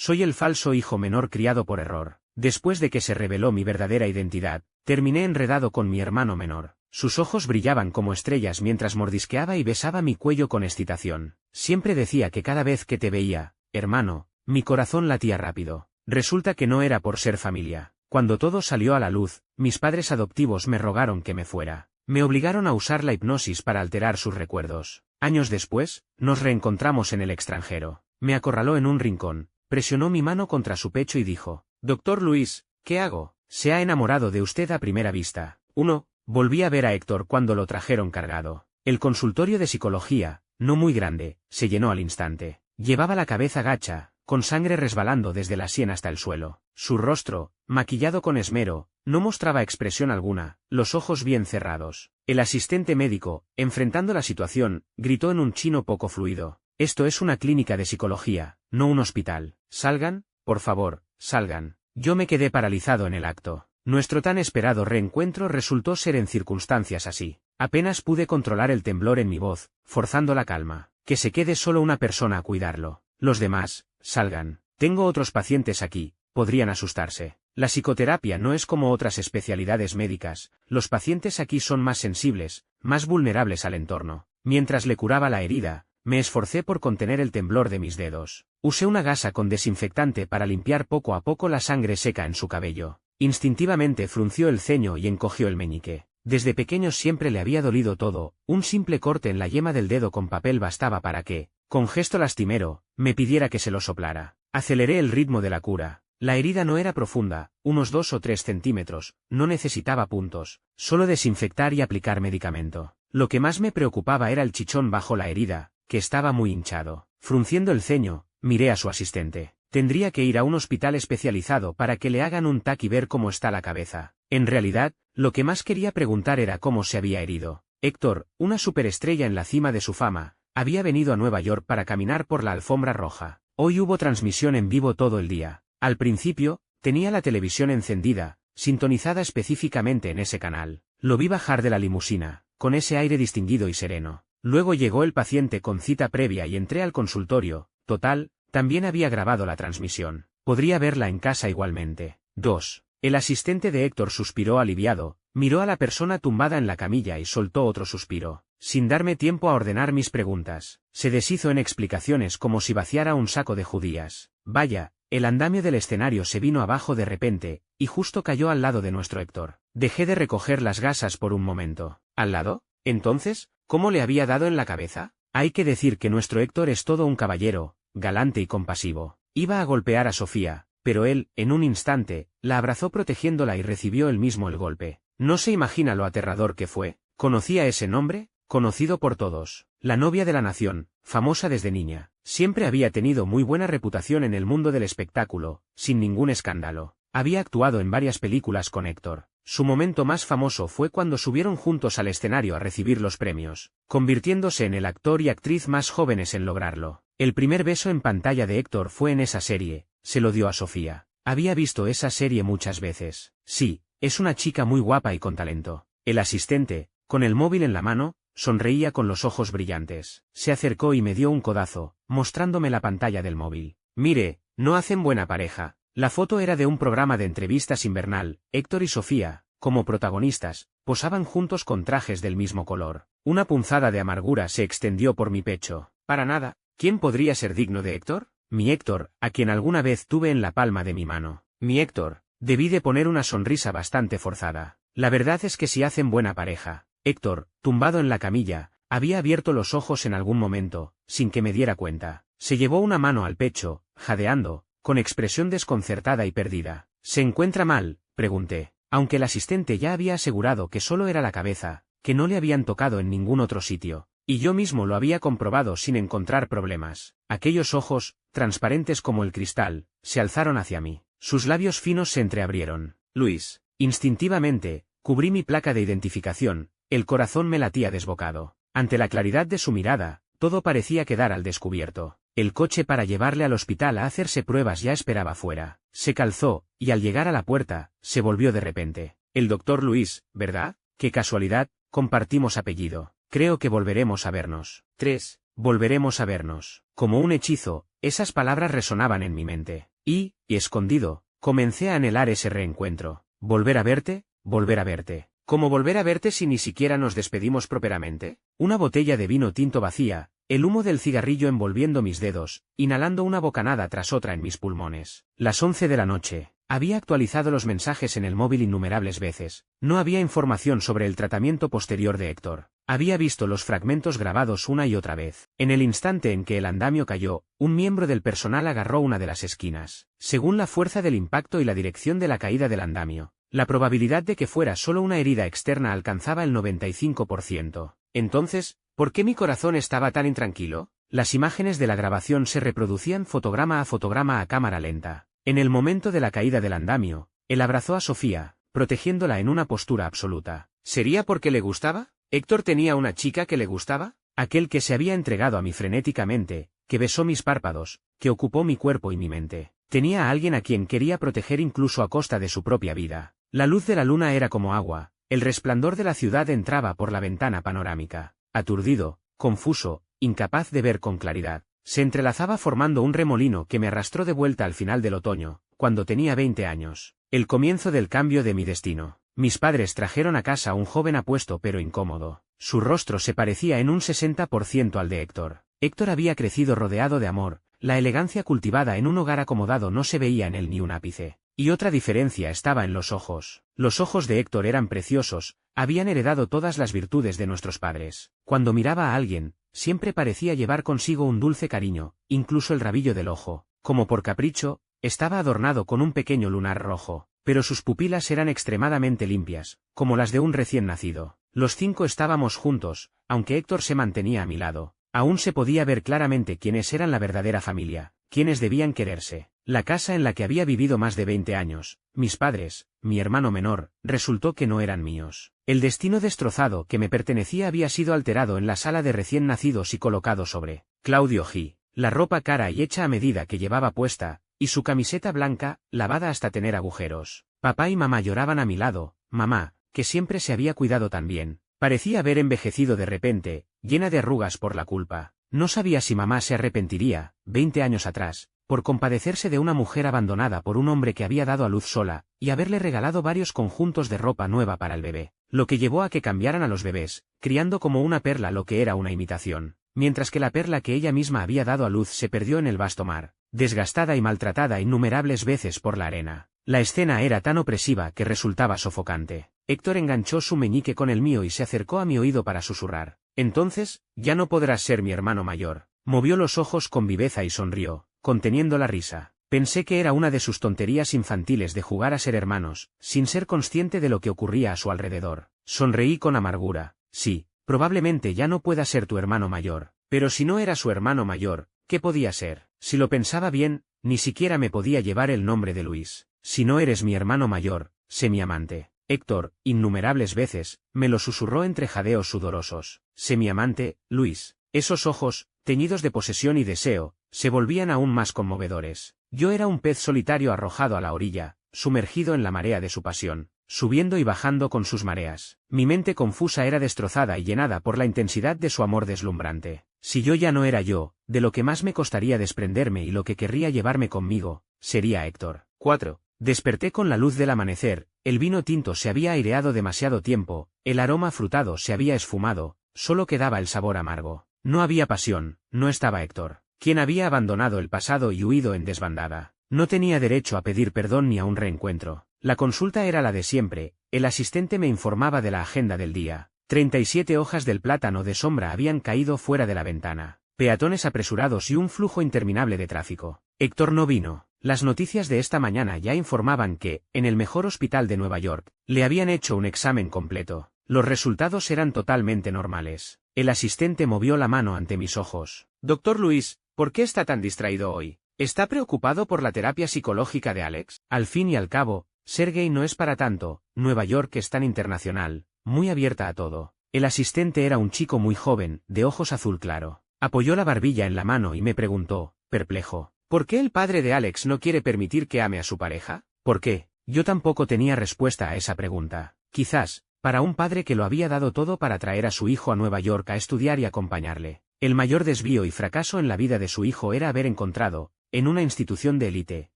soy el falso hijo menor criado por error. Después de que se reveló mi verdadera identidad, terminé enredado con mi hermano menor. Sus ojos brillaban como estrellas mientras mordisqueaba y besaba mi cuello con excitación. Siempre decía que cada vez que te veía, hermano, mi corazón latía rápido. Resulta que no era por ser familia. Cuando todo salió a la luz, mis padres adoptivos me rogaron que me fuera. Me obligaron a usar la hipnosis para alterar sus recuerdos. Años después, nos reencontramos en el extranjero. Me acorraló en un rincón, presionó mi mano contra su pecho y dijo: «Doctor Luis, ¿qué hago? Se ha enamorado de usted a primera vista». 1. Volví a ver a Héctor cuando lo trajeron cargado. El consultorio de psicología, no muy grande, se llenó al instante. Llevaba la cabeza gacha, con sangre resbalando desde la sien hasta el suelo. Su rostro, maquillado con esmero, no mostraba expresión alguna, los ojos bien cerrados. El asistente médico, enfrentando la situación, gritó en un chino poco fluido: «Esto es una clínica de psicología, no un hospital. Salgan, por favor, salgan». Yo me quedé paralizado en el acto. Nuestro tan esperado reencuentro resultó ser en circunstancias así. Apenas pude controlar el temblor en mi voz, forzando la calma. Que se quede solo una persona a cuidarlo. Los demás, salgan. Tengo otros pacientes aquí, podrían asustarse. La psicoterapia no es como otras especialidades médicas, los pacientes aquí son más sensibles, más vulnerables al entorno. Mientras le curaba la herida, me esforcé por contener el temblor de mis dedos. Usé una gasa con desinfectante para limpiar poco a poco la sangre seca en su cabello. Instintivamente frunció el ceño y encogió el meñique. Desde pequeño siempre le había dolido todo, un simple corte en la yema del dedo con papel bastaba para que, con gesto lastimero, me pidiera que se lo soplara. Aceleré el ritmo de la cura. La herida no era profunda, unos 2 o 3 centímetros, no necesitaba puntos, solo desinfectar y aplicar medicamento. Lo que más me preocupaba era el chichón bajo la herida, que estaba muy hinchado. Frunciendo el ceño, miré a su asistente. Tendría que ir a un hospital especializado para que le hagan un TAC y ver cómo está la cabeza. En realidad, lo que más quería preguntar era cómo se había herido. Héctor, una superestrella en la cima de su fama, había venido a Nueva York para caminar por la alfombra roja. Hoy hubo transmisión en vivo todo el día. Al principio, tenía la televisión encendida, sintonizada específicamente en ese canal. Lo vi bajar de la limusina, con ese aire distinguido y sereno. Luego llegó el paciente con cita previa y entré al consultorio. Total, también había grabado la transmisión. Podría verla en casa igualmente. 2. El asistente de Héctor suspiró aliviado, miró a la persona tumbada en la camilla y soltó otro suspiro. Sin darme tiempo a ordenar mis preguntas, se deshizo en explicaciones como si vaciara un saco de judías. Vaya, el andamio del escenario se vino abajo de repente, y justo cayó al lado de nuestro Héctor. Dejé de recoger las gasas por un momento. ¿Al lado? Entonces, ¿cómo le había dado en la cabeza? Hay que decir que nuestro Héctor es todo un caballero, galante y compasivo. Iba a golpear a Sofía, pero él, en un instante, la abrazó protegiéndola y recibió él mismo el golpe. No se imagina lo aterrador que fue. ¿Conocía ese nombre? Conocido por todos. La novia de la nación, famosa desde niña. Siempre había tenido muy buena reputación en el mundo del espectáculo, sin ningún escándalo. Había actuado en varias películas con Héctor. Su momento más famoso fue cuando subieron juntos al escenario a recibir los premios, convirtiéndose en el actor y actriz más jóvenes en lograrlo. El primer beso en pantalla de Héctor fue en esa serie, se lo dio a Sofía. Había visto esa serie muchas veces. Sí, es una chica muy guapa y con talento. El asistente, con el móvil en la mano, sonreía con los ojos brillantes. Se acercó y me dio un codazo, mostrándome la pantalla del móvil. Mire, no hacen buena pareja. La foto era de un programa de entrevistas invernal. Héctor y Sofía, como protagonistas, posaban juntos con trajes del mismo color. Una punzada de amargura se extendió por mi pecho. Para nada. ¿Quién podría ser digno de Héctor? Mi Héctor, a quien alguna vez tuve en la palma de mi mano. Mi Héctor. Debí de poner una sonrisa bastante forzada. La verdad es que sí hacen buena pareja. Héctor, tumbado en la camilla, había abierto los ojos en algún momento, sin que me diera cuenta. Se llevó una mano al pecho, jadeando, con expresión desconcertada y perdida. ¿Se encuentra mal?, pregunté, aunque el asistente ya había asegurado que solo era la cabeza, que no le habían tocado en ningún otro sitio, y yo mismo lo había comprobado sin encontrar problemas. Aquellos ojos, transparentes como el cristal, se alzaron hacia mí. Sus labios finos se entreabrieron. Luis. Instintivamente, cubrí mi placa de identificación, el corazón me latía desbocado. Ante la claridad de su mirada, todo parecía quedar al descubierto. El coche para llevarle al hospital a hacerse pruebas ya esperaba fuera. Se calzó, y al llegar a la puerta, se volvió de repente. El doctor Luis, ¿verdad? Qué casualidad, compartimos apellido. Creo que volveremos a vernos. 3. Volveremos a vernos. Como un hechizo, esas palabras resonaban en mi mente. Y escondido, comencé a anhelar ese reencuentro. Volver a verte, volver a verte. ¿Cómo volver a verte si ni siquiera nos despedimos properamente? Una botella de vino tinto vacía, el humo del cigarrillo envolviendo mis dedos, inhalando una bocanada tras otra en mis pulmones. Las 11 de la noche. Había actualizado los mensajes en el móvil innumerables veces. No había información sobre el tratamiento posterior de Héctor. Había visto los fragmentos grabados una y otra vez. En el instante en que el andamio cayó, un miembro del personal agarró una de las esquinas. Según la fuerza del impacto y la dirección de la caída del andamio, la probabilidad de que fuera solo una herida externa alcanzaba el 95%. Entonces, ¿por qué mi corazón estaba tan intranquilo? Las imágenes de la grabación se reproducían fotograma a cámara lenta. En el momento de la caída del andamio, él abrazó a Sofía, protegiéndola en una postura absoluta. ¿Sería porque le gustaba? ¿Héctor tenía una chica que le gustaba? Aquel que se había entregado a mí frenéticamente, que besó mis párpados, que ocupó mi cuerpo y mi mente. Tenía a alguien a quien quería proteger incluso a costa de su propia vida. La luz de la luna era como agua, el resplandor de la ciudad entraba por la ventana panorámica. Aturdido, confuso, incapaz de ver con claridad. Se entrelazaba formando un remolino que me arrastró de vuelta al final del otoño, cuando tenía 20 años. El comienzo del cambio de mi destino. Mis padres trajeron a casa a un joven apuesto pero incómodo. Su rostro se parecía en un 60% al de Héctor. Héctor había crecido rodeado de amor, la elegancia cultivada en un hogar acomodado no se veía en él ni un ápice. Y otra diferencia estaba en los ojos. Los ojos de Héctor eran preciosos, habían heredado todas las virtudes de nuestros padres. Cuando miraba a alguien, siempre parecía llevar consigo un dulce cariño, incluso el rabillo del ojo. Como por capricho, estaba adornado con un pequeño lunar rojo, pero sus pupilas eran extremadamente limpias, como las de un recién nacido. Los 5 estábamos juntos, aunque Héctor se mantenía a mi lado. Aún se podía ver claramente quiénes eran la verdadera familia, quiénes debían quererse. La casa en la que había vivido más de 20 años, mis padres, mi hermano menor, resultó que no eran míos. El destino destrozado que me pertenecía había sido alterado en la sala de recién nacidos y colocado sobre Claudio G. La ropa cara y hecha a medida que llevaba puesta, y su camiseta blanca, lavada hasta tener agujeros. Papá y mamá lloraban a mi lado, mamá, que siempre se había cuidado tan bien, parecía haber envejecido de repente, llena de arrugas por la culpa. No sabía si mamá se arrepentiría, 20 años atrás, por compadecerse de una mujer abandonada por un hombre que había dado a luz sola, y haberle regalado varios conjuntos de ropa nueva para el bebé, lo que llevó a que cambiaran a los bebés, criando como una perla lo que era una imitación, mientras que la perla que ella misma había dado a luz se perdió en el vasto mar, desgastada y maltratada innumerables veces por la arena. La escena era tan opresiva que resultaba sofocante. Héctor enganchó su meñique con el mío y se acercó a mi oído para susurrar. Entonces, ya no podrás ser mi hermano mayor. Movió los ojos con viveza y sonrió, conteniendo la risa. Pensé que era una de sus tonterías infantiles de jugar a ser hermanos, sin ser consciente de lo que ocurría a su alrededor. Sonreí con amargura. Sí, probablemente ya no pueda ser tu hermano mayor, pero si no era su hermano mayor, ¿qué podía ser? Si lo pensaba bien, ni siquiera me podía llevar el nombre de Luis. Si no eres mi hermano mayor, sé mi amante. Héctor, innumerables veces, me lo susurró entre jadeos sudorosos. Sé mi amante, Luis. Esos ojos, teñidos de posesión y deseo, se volvían aún más conmovedores. Yo era un pez solitario arrojado a la orilla, sumergido en la marea de su pasión, subiendo y bajando con sus mareas. Mi mente confusa era destrozada y llenada por la intensidad de su amor deslumbrante. Si yo ya no era yo, de lo que más me costaría desprenderme y lo que querría llevarme conmigo, sería Héctor. 4. Desperté con la luz del amanecer, el vino tinto se había aireado demasiado tiempo, el aroma frutado se había esfumado, solo quedaba el sabor amargo. No había pasión, no estaba Héctor, quien había abandonado el pasado y huido en desbandada. No tenía derecho a pedir perdón ni a un reencuentro. La consulta era la de siempre, el asistente me informaba de la agenda del día. 37 hojas del plátano de sombra habían caído fuera de la ventana. Peatones apresurados y un flujo interminable de tráfico. Héctor no vino. Las noticias de esta mañana ya informaban que, en el mejor hospital de Nueva York, le habían hecho un examen completo. Los resultados eran totalmente normales. El asistente movió la mano ante mis ojos. Doctor Luis, ¿por qué está tan distraído hoy? ¿Está preocupado por la terapia psicológica de Alex? Al fin y al cabo, ser gay no es para tanto. Nueva York es tan internacional, muy abierta a todo. El asistente era un chico muy joven, de ojos azul claro. Apoyó la barbilla en la mano y me preguntó, perplejo, ¿por qué el padre de Alex no quiere permitir que ame a su pareja? ¿Por qué? Yo tampoco tenía respuesta a esa pregunta. Quizás, para un padre que lo había dado todo para traer a su hijo a Nueva York a estudiar y acompañarle. El mayor desvío y fracaso en la vida de su hijo era haber encontrado, en una institución de élite,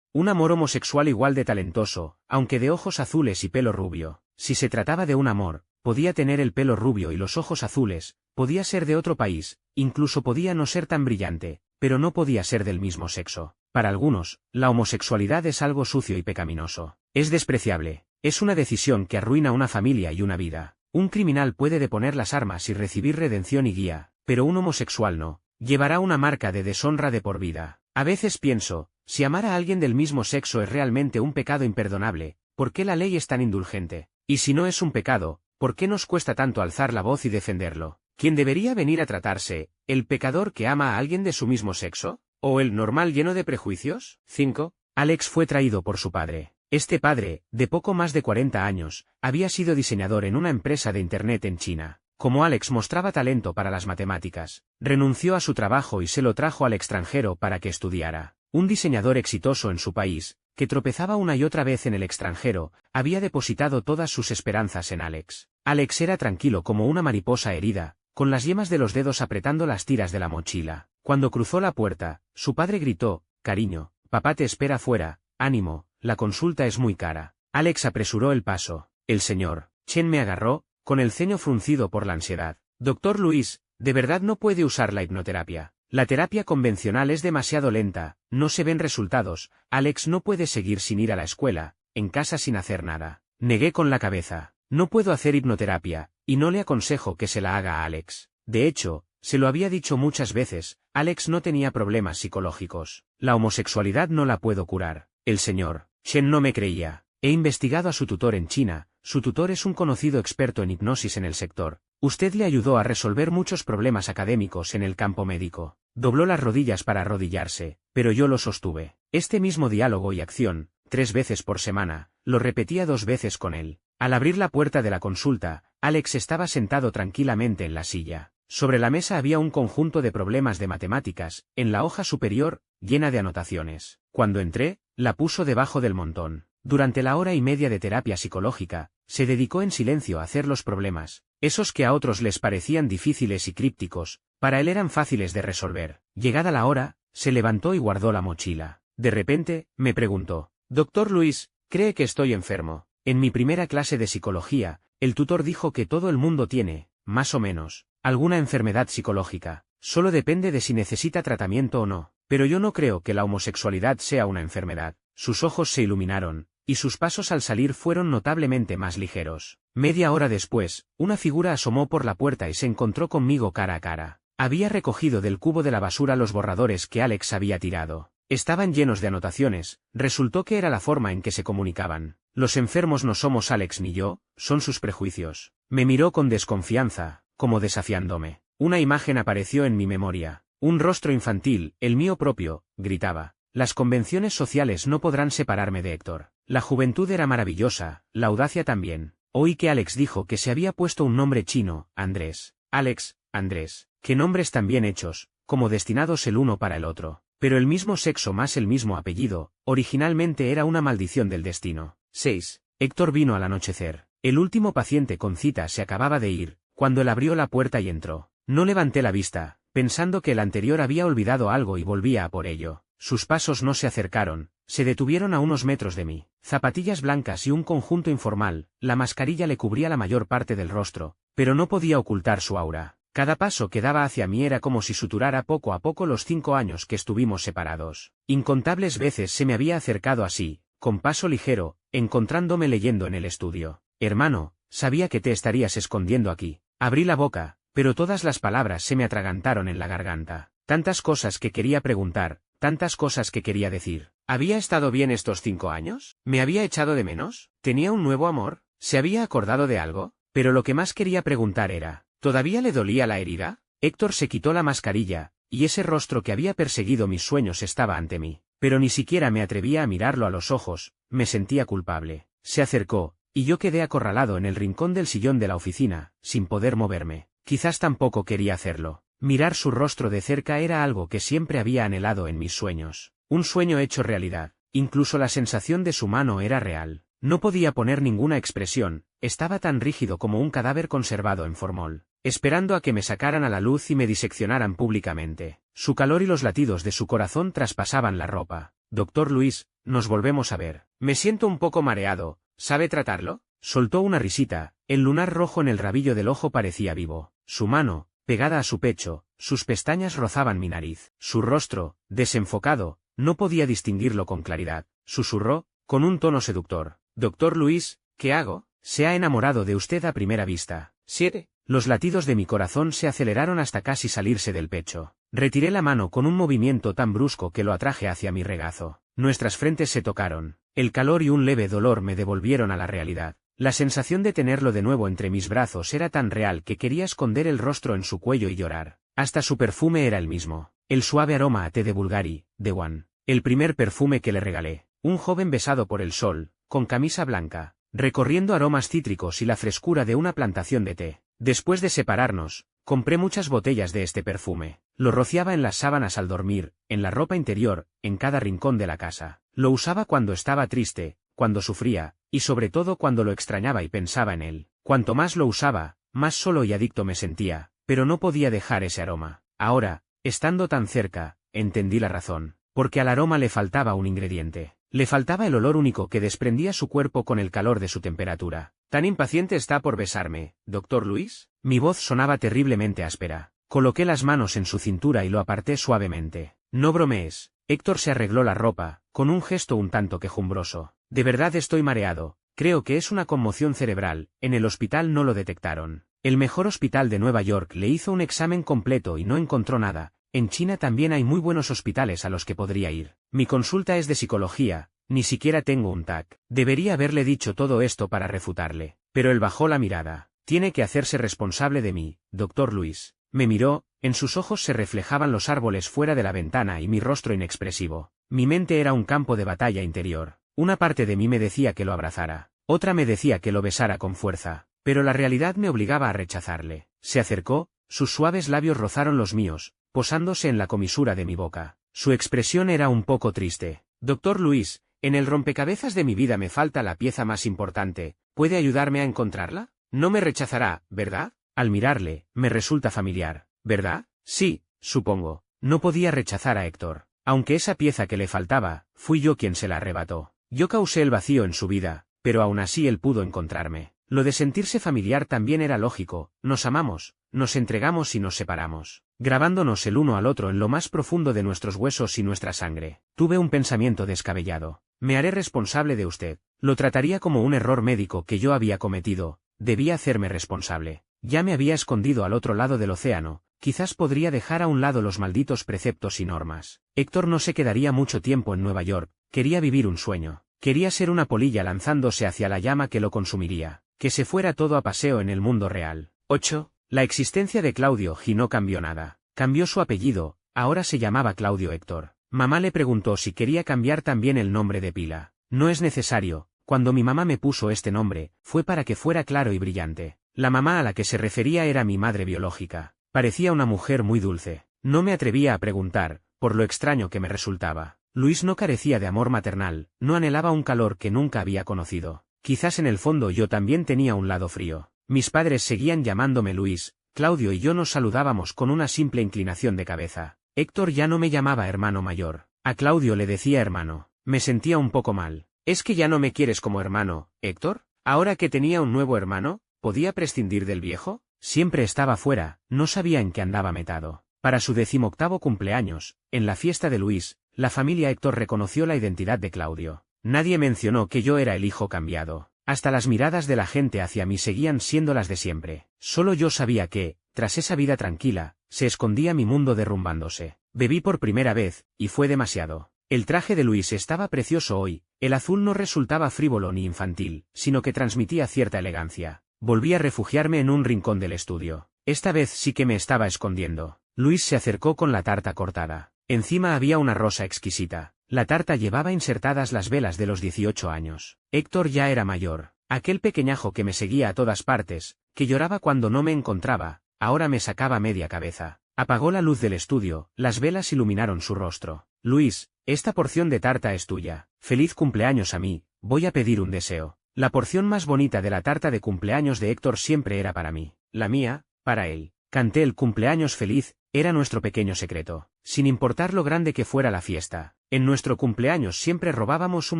Un amor homosexual igual de talentoso, aunque de ojos azules y pelo rubio. Si se trataba de un amor, podía tener el pelo rubio y los ojos azules, podía ser de otro país, incluso podía no ser tan brillante, pero no podía ser del mismo sexo. Para algunos, la homosexualidad es algo sucio y pecaminoso. Es despreciable. Es una decisión que arruina una familia y una vida. Un criminal puede deponer las armas y recibir redención y guía, pero un homosexual no. Llevará una marca de deshonra de por vida. A veces pienso, si amar a alguien del mismo sexo es realmente un pecado imperdonable, ¿por qué la ley es tan indulgente? Y si no es un pecado, ¿por qué nos cuesta tanto alzar la voz y defenderlo? ¿Quién debería venir a tratarse, el pecador que ama a alguien de su mismo sexo? ¿O el normal lleno de prejuicios? 5. Alex fue traído por su padre. Este padre, de poco más de 40 años, había sido diseñador en una empresa de Internet en China. Como Alex mostraba talento para las matemáticas, renunció a su trabajo y se lo trajo al extranjero para que estudiara. Un diseñador exitoso en su país, que tropezaba una y otra vez en el extranjero, había depositado todas sus esperanzas en Alex. Alex era tranquilo como una mariposa herida, con las yemas de los dedos apretando las tiras de la mochila. Cuando cruzó la puerta, su padre gritó, «Cariño, papá te espera fuera, ánimo, la consulta es muy cara». Alex apresuró el paso. El señor Chen me agarró, con el ceño fruncido por la ansiedad. «Doctor Luis, ¿de verdad no puede usar la hipnoterapia? La terapia convencional es demasiado lenta, no se ven resultados, Alex no puede seguir sin ir a la escuela, en casa sin hacer nada». Negué con la cabeza. «No puedo hacer hipnoterapia, y no le aconsejo que se la haga a Alex. De hecho, se lo había dicho muchas veces, Alex no tenía problemas psicológicos. La homosexualidad no la puedo curar». El señor Chen no me creía. He investigado a su tutor en China, su tutor es un conocido experto en hipnosis en el sector. Usted le ayudó a resolver muchos problemas académicos en el campo médico. Dobló las rodillas para arrodillarse, pero yo lo sostuve. Este mismo diálogo y acción, 3 veces por semana, lo repetía 2 veces con él. Al abrir la puerta de la consulta, Alex estaba sentado tranquilamente en la silla. Sobre la mesa había un conjunto de problemas de matemáticas, en la hoja superior, llena de anotaciones. Cuando entré, la puso debajo del montón. Durante la hora y media de terapia psicológica, se dedicó en silencio a hacer los problemas, esos que a otros les parecían difíciles y crípticos, para él eran fáciles de resolver. Llegada la hora, se levantó y guardó la mochila. De repente, me preguntó, «Doctor Luis, ¿cree que estoy enfermo?» En mi primera clase de psicología, el tutor dijo que todo el mundo tiene, más o menos, alguna enfermedad psicológica. Solo depende de si necesita tratamiento o no. Pero yo no creo que la homosexualidad sea una enfermedad. Sus ojos se iluminaron, y sus pasos al salir fueron notablemente más ligeros. Media hora después, una figura asomó por la puerta y se encontró conmigo cara a cara. Había recogido del cubo de la basura los borradores que Alex había tirado. Estaban llenos de anotaciones, resultó que era la forma en que se comunicaban. Los enfermos no somos Alex ni yo, son sus prejuicios. Me miró con desconfianza, como desafiándome. Una imagen apareció en mi memoria. Un rostro infantil, el mío propio, gritaba. Las convenciones sociales no podrán separarme de Héctor. La juventud era maravillosa, la audacia también. Oí que Alex dijo que se había puesto un nombre chino, Andrés. Alex, Andrés. Qué nombres tan bien hechos, como destinados el uno para el otro. Pero el mismo sexo más el mismo apellido, originalmente era una maldición del destino. 6. Héctor vino al anochecer. El último paciente con cita se acababa de ir, cuando él abrió la puerta y entró. No levanté la vista, pensando que el anterior había olvidado algo y volvía a por ello. Sus pasos no se acercaron, se detuvieron a unos metros de mí. Zapatillas blancas y un conjunto informal, la mascarilla le cubría la mayor parte del rostro, pero no podía ocultar su aura. Cada paso que daba hacia mí era como si suturara poco a poco los 5 años que estuvimos separados. Incontables veces se me había acercado así, con paso ligero, encontrándome leyendo en el estudio. «Hermano, sabía que te estarías escondiendo aquí». Abrí la boca, pero todas las palabras se me atragantaron en la garganta. Tantas cosas que quería preguntar, tantas cosas que quería decir. ¿Había estado bien estos 5 años? ¿Me había echado de menos? ¿Tenía un nuevo amor? ¿Se había acordado de algo? Pero lo que más quería preguntar era, ¿todavía le dolía la herida? Héctor se quitó la mascarilla, y ese rostro que había perseguido mis sueños estaba ante mí. Pero ni siquiera me atrevía a mirarlo a los ojos, me sentía culpable. Se acercó, y yo quedé acorralado en el rincón del sillón de la oficina, sin poder moverme. Quizás tampoco quería hacerlo. Mirar su rostro de cerca era algo que siempre había anhelado en mis sueños. Un sueño hecho realidad. Incluso la sensación de su mano era real. No podía poner ninguna expresión, estaba tan rígido como un cadáver conservado en formol, esperando a que me sacaran a la luz y me diseccionaran públicamente. Su calor y los latidos de su corazón traspasaban la ropa. Doctor Luis, nos volvemos a ver. Me siento un poco mareado, ¿sabe tratarlo? Soltó una risita, el lunar rojo en el rabillo del ojo parecía vivo. Su mano, pegada a su pecho, sus pestañas rozaban mi nariz. Su rostro, desenfocado, no podía distinguirlo con claridad. Susurró, con un tono seductor. Doctor Luis, ¿qué hago? Se ha enamorado de usted a primera vista. ¿Siete? Los latidos de mi corazón se aceleraron hasta casi salirse del pecho. Retiré la mano con un movimiento tan brusco que lo atraje hacia mi regazo. Nuestras frentes se tocaron. El calor y un leve dolor me devolvieron a la realidad. La sensación de tenerlo de nuevo entre mis brazos era tan real que quería esconder el rostro en su cuello y llorar. Hasta su perfume era el mismo. El suave aroma a té de Bulgari, de One. El primer perfume que le regalé. Un joven besado por el sol, con camisa blanca, recorriendo aromas cítricos y la frescura de una plantación de té. Después de separarnos, compré muchas botellas de este perfume. Lo rociaba en las sábanas al dormir, en la ropa interior, en cada rincón de la casa. Lo usaba cuando estaba triste, cuando sufría, y sobre todo cuando lo extrañaba y pensaba en él. Cuanto más lo usaba, más solo y adicto me sentía, pero no podía dejar ese aroma. Ahora, estando tan cerca, entendí la razón. Porque al aroma le faltaba un ingrediente. Le faltaba el olor único que desprendía su cuerpo con el calor de su temperatura. ¿Tan impaciente está por besarme, doctor Luis? Mi voz sonaba terriblemente áspera. Coloqué las manos en su cintura y lo aparté suavemente. No bromees. Héctor se arregló la ropa, con un gesto un tanto quejumbroso. De verdad estoy mareado. Creo que es una conmoción cerebral. En el hospital no lo detectaron. El mejor hospital de Nueva York le hizo un examen completo y no encontró nada. En China también hay muy buenos hospitales a los que podría ir. Mi consulta es de psicología, ni siquiera tengo un TAC. Debería haberle dicho todo esto para refutarle. Pero él bajó la mirada. Tiene que hacerse responsable de mí, doctor Luis. Me miró, en sus ojos se reflejaban los árboles fuera de la ventana y mi rostro inexpresivo. Mi mente era un campo de batalla interior. Una parte de mí me decía que lo abrazara. Otra me decía que lo besara con fuerza. Pero la realidad me obligaba a rechazarle. Se acercó, sus suaves labios rozaron los míos, posándose en la comisura de mi boca. Su expresión era un poco triste. Doctor Luis, en el rompecabezas de mi vida me falta la pieza más importante. ¿Puede ayudarme a encontrarla? No me rechazará, ¿verdad? Al mirarle, me resulta familiar, ¿verdad? Sí, supongo. No podía rechazar a Héctor. Aunque esa pieza que le faltaba, fui yo quien se la arrebató. Yo causé el vacío en su vida, pero aún así él pudo encontrarme. Lo de sentirse familiar también era lógico. Nos amamos, nos entregamos y nos separamos, grabándonos el uno al otro en lo más profundo de nuestros huesos y nuestra sangre. Tuve un pensamiento descabellado. Me haré responsable de usted. Lo trataría como un error médico que yo había cometido. Debía hacerme responsable. Ya me había escondido al otro lado del océano. Quizás podría dejar a un lado los malditos preceptos y normas. Héctor no se quedaría mucho tiempo en Nueva York. Quería vivir un sueño. Quería ser una polilla lanzándose hacia la llama que lo consumiría. Que se fuera todo a paseo en el mundo real. 8. La existencia de Claudio G no cambió nada. Cambió su apellido, ahora se llamaba Claudio Héctor. Mamá le preguntó si quería cambiar también el nombre de pila. No es necesario. Cuando mi mamá me puso este nombre, fue para que fuera claro y brillante. La mamá a la que se refería era mi madre biológica. Parecía una mujer muy dulce. No me atrevía a preguntar, por lo extraño que me resultaba. Luis no carecía de amor maternal, no anhelaba un calor que nunca había conocido. Quizás en el fondo yo también tenía un lado frío. Mis padres seguían llamándome Luis, Claudio y yo nos saludábamos con una simple inclinación de cabeza. Héctor ya no me llamaba hermano mayor. A Claudio le decía hermano. Me sentía un poco mal. ¿Es que ya no me quieres como hermano, Héctor? Ahora que tenía un nuevo hermano, ¿podía prescindir del viejo? Siempre estaba fuera, no sabía en qué andaba metado. Para su 18º cumpleaños, en la fiesta de Luis, la familia Héctor reconoció la identidad de Claudio. Nadie mencionó que yo era el hijo cambiado. Hasta las miradas de la gente hacia mí seguían siendo las de siempre. Solo yo sabía que, tras esa vida tranquila, se escondía mi mundo derrumbándose. Bebí por primera vez, y fue demasiado. El traje de Luis estaba precioso hoy. El azul no resultaba frívolo ni infantil, sino que transmitía cierta elegancia. Volví a refugiarme en un rincón del estudio. Esta vez sí que me estaba escondiendo. Luis se acercó con la tarta cortada. Encima había una rosa exquisita. La tarta llevaba insertadas las velas de los 18 años. Héctor ya era mayor. Aquel pequeñajo que me seguía a todas partes, que lloraba cuando no me encontraba, ahora me sacaba media cabeza. Apagó la luz del estudio, las velas iluminaron su rostro. Luis, esta porción de tarta es tuya. Feliz cumpleaños a mí, voy a pedir un deseo. La porción más bonita de la tarta de cumpleaños de Héctor siempre era para mí. La mía, para él. Canté el cumpleaños feliz, era nuestro pequeño secreto. Sin importar lo grande que fuera la fiesta, en nuestro cumpleaños siempre robábamos un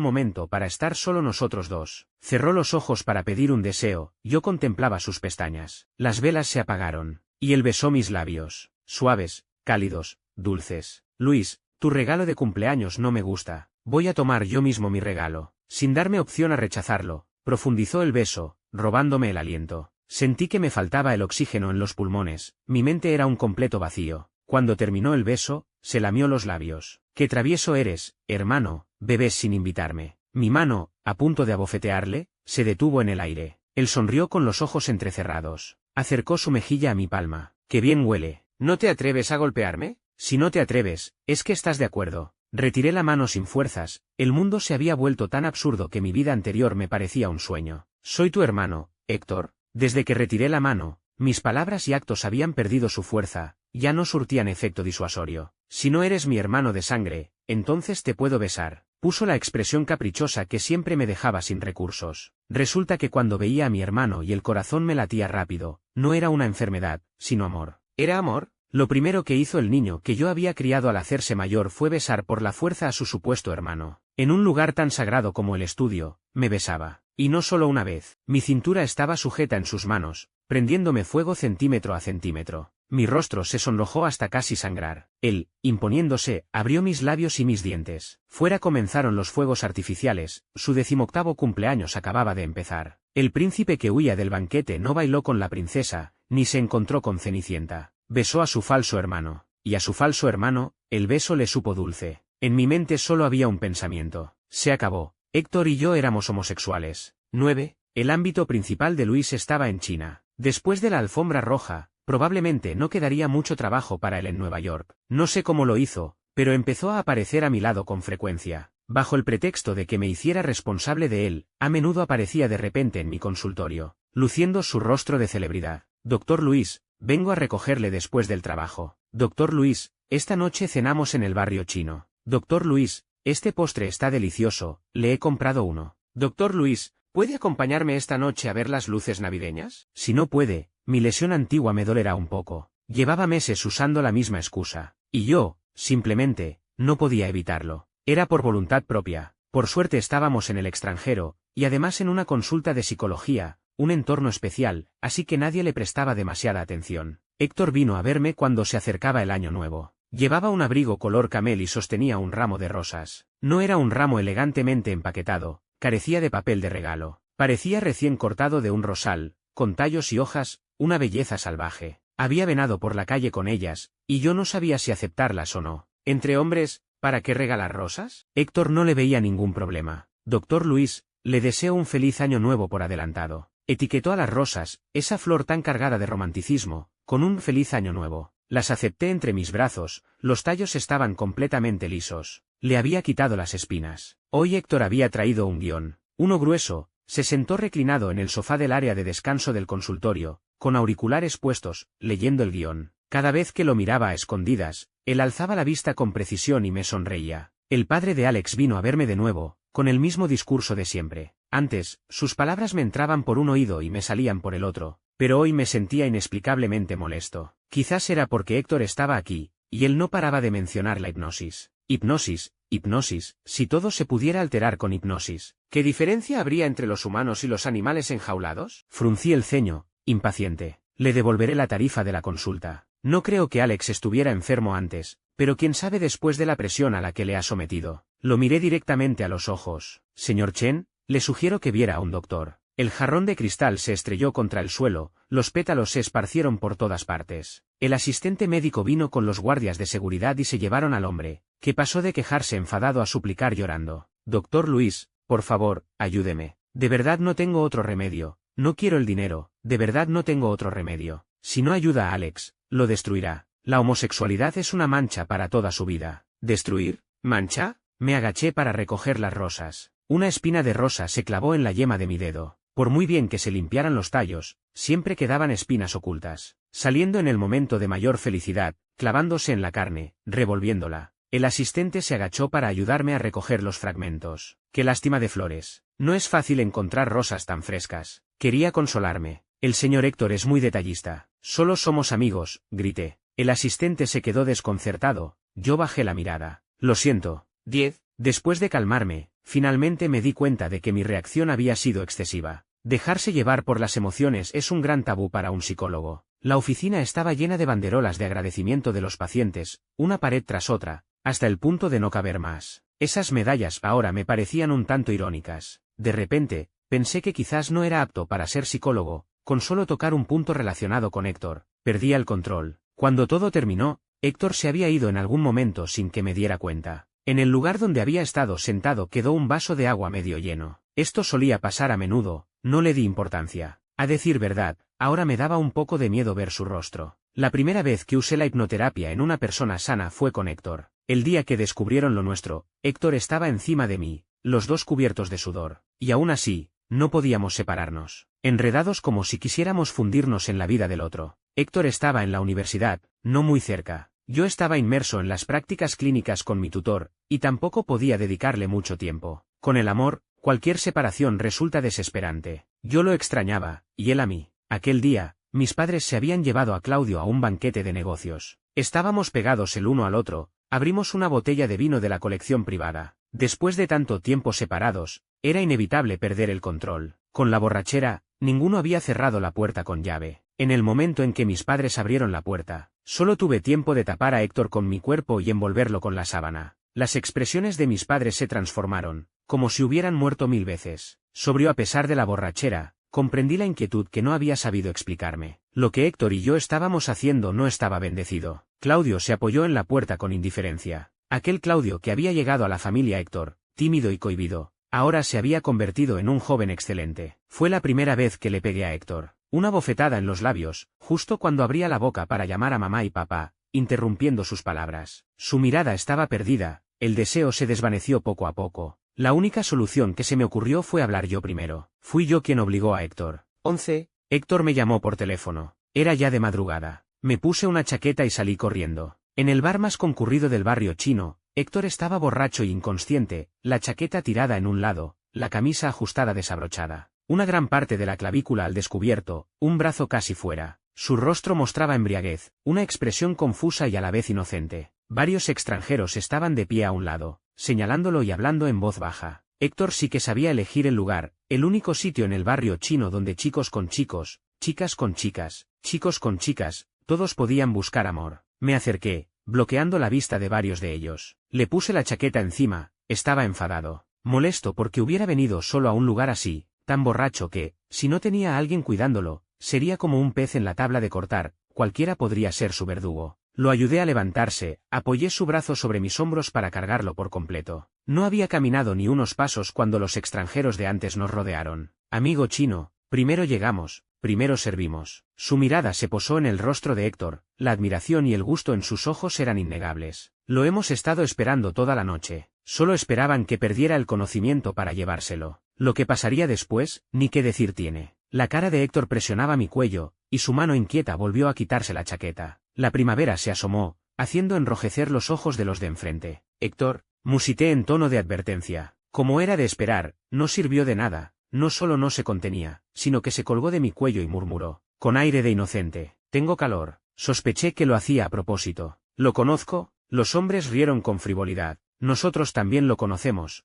momento para estar solo nosotros dos. Cerró los ojos para pedir un deseo, yo contemplaba sus pestañas. Las velas se apagaron, y él besó mis labios, suaves, cálidos, dulces. Luis, tu regalo de cumpleaños no me gusta, voy a tomar yo mismo mi regalo. Sin darme opción a rechazarlo, profundizó el beso, robándome el aliento. Sentí que me faltaba el oxígeno en los pulmones, mi mente era un completo vacío. Cuando terminó el beso, se lamió los labios. «Qué travieso eres, hermano, bebes sin invitarme». Mi mano, a punto de abofetearle, se detuvo en el aire. Él sonrió con los ojos entrecerrados. Acercó su mejilla a mi palma. «Qué bien huele. ¿No te atreves a golpearme? Si no te atreves, es que estás de acuerdo». Retiré la mano sin fuerzas, el mundo se había vuelto tan absurdo que mi vida anterior me parecía un sueño. «Soy tu hermano, Héctor». Desde que retiré la mano, mis palabras y actos habían perdido su fuerza, ya no surtían efecto disuasorio. «Si no eres mi hermano de sangre, entonces te puedo besar». Puso la expresión caprichosa que siempre me dejaba sin recursos. Resulta que cuando veía a mi hermano y el corazón me latía rápido, no era una enfermedad, sino amor. ¿Era amor? Lo primero que hizo el niño que yo había criado al hacerse mayor fue besar por la fuerza a su supuesto hermano. En un lugar tan sagrado como el estudio, me besaba. Y no solo una vez. Mi cintura estaba sujeta en sus manos, prendiéndome fuego centímetro a centímetro. Mi rostro se sonrojó hasta casi sangrar. Él, imponiéndose, abrió mis labios y mis dientes. Fuera comenzaron los fuegos artificiales, su 18º cumpleaños acababa de empezar. El príncipe que huía del banquete no bailó con la princesa, ni se encontró con Cenicienta. Besó a su falso hermano, y a su falso hermano, el beso le supo dulce. En mi mente solo había un pensamiento. Se acabó. Héctor y yo éramos homosexuales. 9. El ámbito principal de Luis estaba en China. Después de la alfombra roja, probablemente no quedaría mucho trabajo para él en Nueva York. No sé cómo lo hizo, pero empezó a aparecer a mi lado con frecuencia. Bajo el pretexto de que me hiciera responsable de él, a menudo aparecía de repente en mi consultorio, luciendo su rostro de celebridad. «Doctor Luis, vengo a recogerle después del trabajo». «Doctor Luis, esta noche cenamos en el barrio chino». «Doctor Luis, este postre está delicioso, le he comprado uno». «Doctor Luis, ¿puede acompañarme esta noche a ver las luces navideñas?» Si no puede, mi lesión antigua me dolerá un poco. Llevaba meses usando la misma excusa. Y yo, simplemente, no podía evitarlo. Era por voluntad propia. Por suerte estábamos en el extranjero, y además en una consulta de psicología, un entorno especial, así que nadie le prestaba demasiada atención. Héctor vino a verme cuando se acercaba el año nuevo. Llevaba un abrigo color camel y sostenía un ramo de rosas. No era un ramo elegantemente empaquetado, carecía de papel de regalo. Parecía recién cortado de un rosal, con tallos y hojas, una belleza salvaje. Había venado por la calle con ellas, y yo no sabía si aceptarlas o no. Entre hombres, ¿para qué regalar rosas? Héctor no le veía ningún problema. «Doctor Luis, le deseo un feliz año nuevo por adelantado». Etiquetó a las rosas, esa flor tan cargada de romanticismo, con un feliz año nuevo. Las acepté entre mis brazos, los tallos estaban completamente lisos. Le había quitado las espinas. Hoy Héctor había traído un guión, uno grueso. Se sentó reclinado en el sofá del área de descanso del consultorio, con auriculares puestos, leyendo el guión. Cada vez que lo miraba a escondidas, él alzaba la vista con precisión y me sonreía. El padre de Alex vino a verme de nuevo, con el mismo discurso de siempre. Antes, sus palabras me entraban por un oído y me salían por el otro, pero hoy me sentía inexplicablemente molesto. Quizás era porque Héctor estaba aquí, y él no paraba de mencionar la hipnosis. Hipnosis, hipnosis, si todo se pudiera alterar con hipnosis, ¿qué diferencia habría entre los humanos y los animales enjaulados? Fruncí el ceño, impaciente. Le devolveré la tarifa de la consulta. No creo que Alex estuviera enfermo antes, pero quién sabe después de la presión a la que le ha sometido. Lo miré directamente a los ojos. «Señor Chen, le sugiero que viera a un doctor». El jarrón de cristal se estrelló contra el suelo, los pétalos se esparcieron por todas partes. El asistente médico vino con los guardias de seguridad y se llevaron al hombre, que pasó de quejarse enfadado a suplicar llorando. «Doctor Luis, por favor, ayúdeme. De verdad no tengo otro remedio. No quiero el dinero, de verdad no tengo otro remedio. Si no ayuda a Alex, lo destruirá. La homosexualidad es una mancha para toda su vida». «¿Destruir? ¿Mancha?» Me agaché para recoger las rosas. Una espina de rosa se clavó en la yema de mi dedo. Por muy bien que se limpiaran los tallos, siempre quedaban espinas ocultas, saliendo en el momento de mayor felicidad, clavándose en la carne, revolviéndola. El asistente se agachó para ayudarme a recoger los fragmentos. «Qué lástima de flores. No es fácil encontrar rosas tan frescas». Quería consolarme. «El señor Héctor es muy detallista». «Solo somos amigos», grité. El asistente se quedó desconcertado, yo bajé la mirada. Lo siento. 10. Después de calmarme, finalmente me di cuenta de que mi reacción había sido excesiva. Dejarse llevar por las emociones es un gran tabú para un psicólogo. La oficina estaba llena de banderolas de agradecimiento de los pacientes, una pared tras otra, hasta el punto de no caber más. Esas medallas ahora me parecían un tanto irónicas. De repente, pensé que quizás no era apto para ser psicólogo, con solo tocar un punto relacionado con Héctor. Perdía el control. Cuando todo terminó, Héctor se había ido en algún momento sin que me diera cuenta. En el lugar donde había estado sentado quedó un vaso de agua medio lleno. Esto solía pasar a menudo, no le di importancia. A decir verdad, ahora me daba un poco de miedo ver su rostro. La primera vez que usé la hipnoterapia en una persona sana fue con Héctor. El día que descubrieron lo nuestro, Héctor estaba encima de mí, los dos cubiertos de sudor, y aún así, no podíamos separarnos, enredados como si quisiéramos fundirnos en la vida del otro. Héctor estaba en la universidad, no muy cerca. Yo estaba inmerso en las prácticas clínicas con mi tutor, y tampoco podía dedicarle mucho tiempo. Con el amor, cualquier separación resulta desesperante. Yo lo extrañaba, y él a mí. Aquel día, mis padres se habían llevado a Claudio a un banquete de negocios. Estábamos pegados el uno al otro, abrimos una botella de vino de la colección privada. Después de tanto tiempo separados, era inevitable perder el control. Con la borrachera, ninguno había cerrado la puerta con llave. En el momento en que mis padres abrieron la puerta, solo tuve tiempo de tapar a Héctor con mi cuerpo y envolverlo con la sábana. Las expresiones de mis padres se transformaron, como si hubieran muerto 1000 veces. Sobrio a pesar de la borrachera, comprendí la inquietud que no había sabido explicarme. Lo que Héctor y yo estábamos haciendo no estaba bendecido. Claudio se apoyó en la puerta con indiferencia. Aquel Claudio que había llegado a la familia Héctor, tímido y cohibido, ahora se había convertido en un joven excelente. Fue la primera vez que le pegué a Héctor. Una bofetada en los labios, justo cuando abría la boca para llamar a mamá y papá, interrumpiendo sus palabras. Su mirada estaba perdida, el deseo se desvaneció poco a poco. La única solución que se me ocurrió fue hablar yo primero. Fui yo quien obligó a Héctor. 11. Héctor me llamó por teléfono. Era ya de madrugada. Me puse una chaqueta y salí corriendo. En el bar más concurrido del barrio chino, Héctor estaba borracho e inconsciente, la chaqueta tirada en un lado, la camisa ajustada desabrochada. Una gran parte de la clavícula al descubierto, un brazo casi fuera. Su rostro mostraba embriaguez, una expresión confusa y a la vez inocente. Varios extranjeros estaban de pie a un lado, señalándolo y hablando en voz baja. Héctor sí que sabía elegir el lugar, el único sitio en el barrio chino donde chicos con chicos, chicas con chicas, chicos con chicas, todos podían buscar amor. Me acerqué, bloqueando la vista de varios de ellos. Le puse la chaqueta encima, estaba enfadado, molesto porque hubiera venido solo a un lugar así, tan borracho que, si no tenía a alguien cuidándolo, sería como un pez en la tabla de cortar, cualquiera podría ser su verdugo. Lo ayudé a levantarse, apoyé su brazo sobre mis hombros para cargarlo por completo. No había caminado ni unos pasos cuando los extranjeros de antes nos rodearon. Amigo chino, primero llegamos, primero servimos. Su mirada se posó en el rostro de Héctor, la admiración y el gusto en sus ojos eran innegables. Lo hemos estado esperando toda la noche. Solo esperaban que perdiera el conocimiento para llevárselo. Lo que pasaría después, ni qué decir tiene. La cara de Héctor presionaba mi cuello, y su mano inquieta volvió a quitarse la chaqueta. La primavera se asomó, haciendo enrojecer los ojos de los de enfrente. Héctor, musité en tono de advertencia. Como era de esperar, no sirvió de nada, no solo no se contenía, sino que se colgó de mi cuello y murmuró, con aire de inocente, tengo calor. Sospeché que lo hacía a propósito. ¿Lo conozco? Los hombres rieron con frivolidad. Nosotros también lo conocemos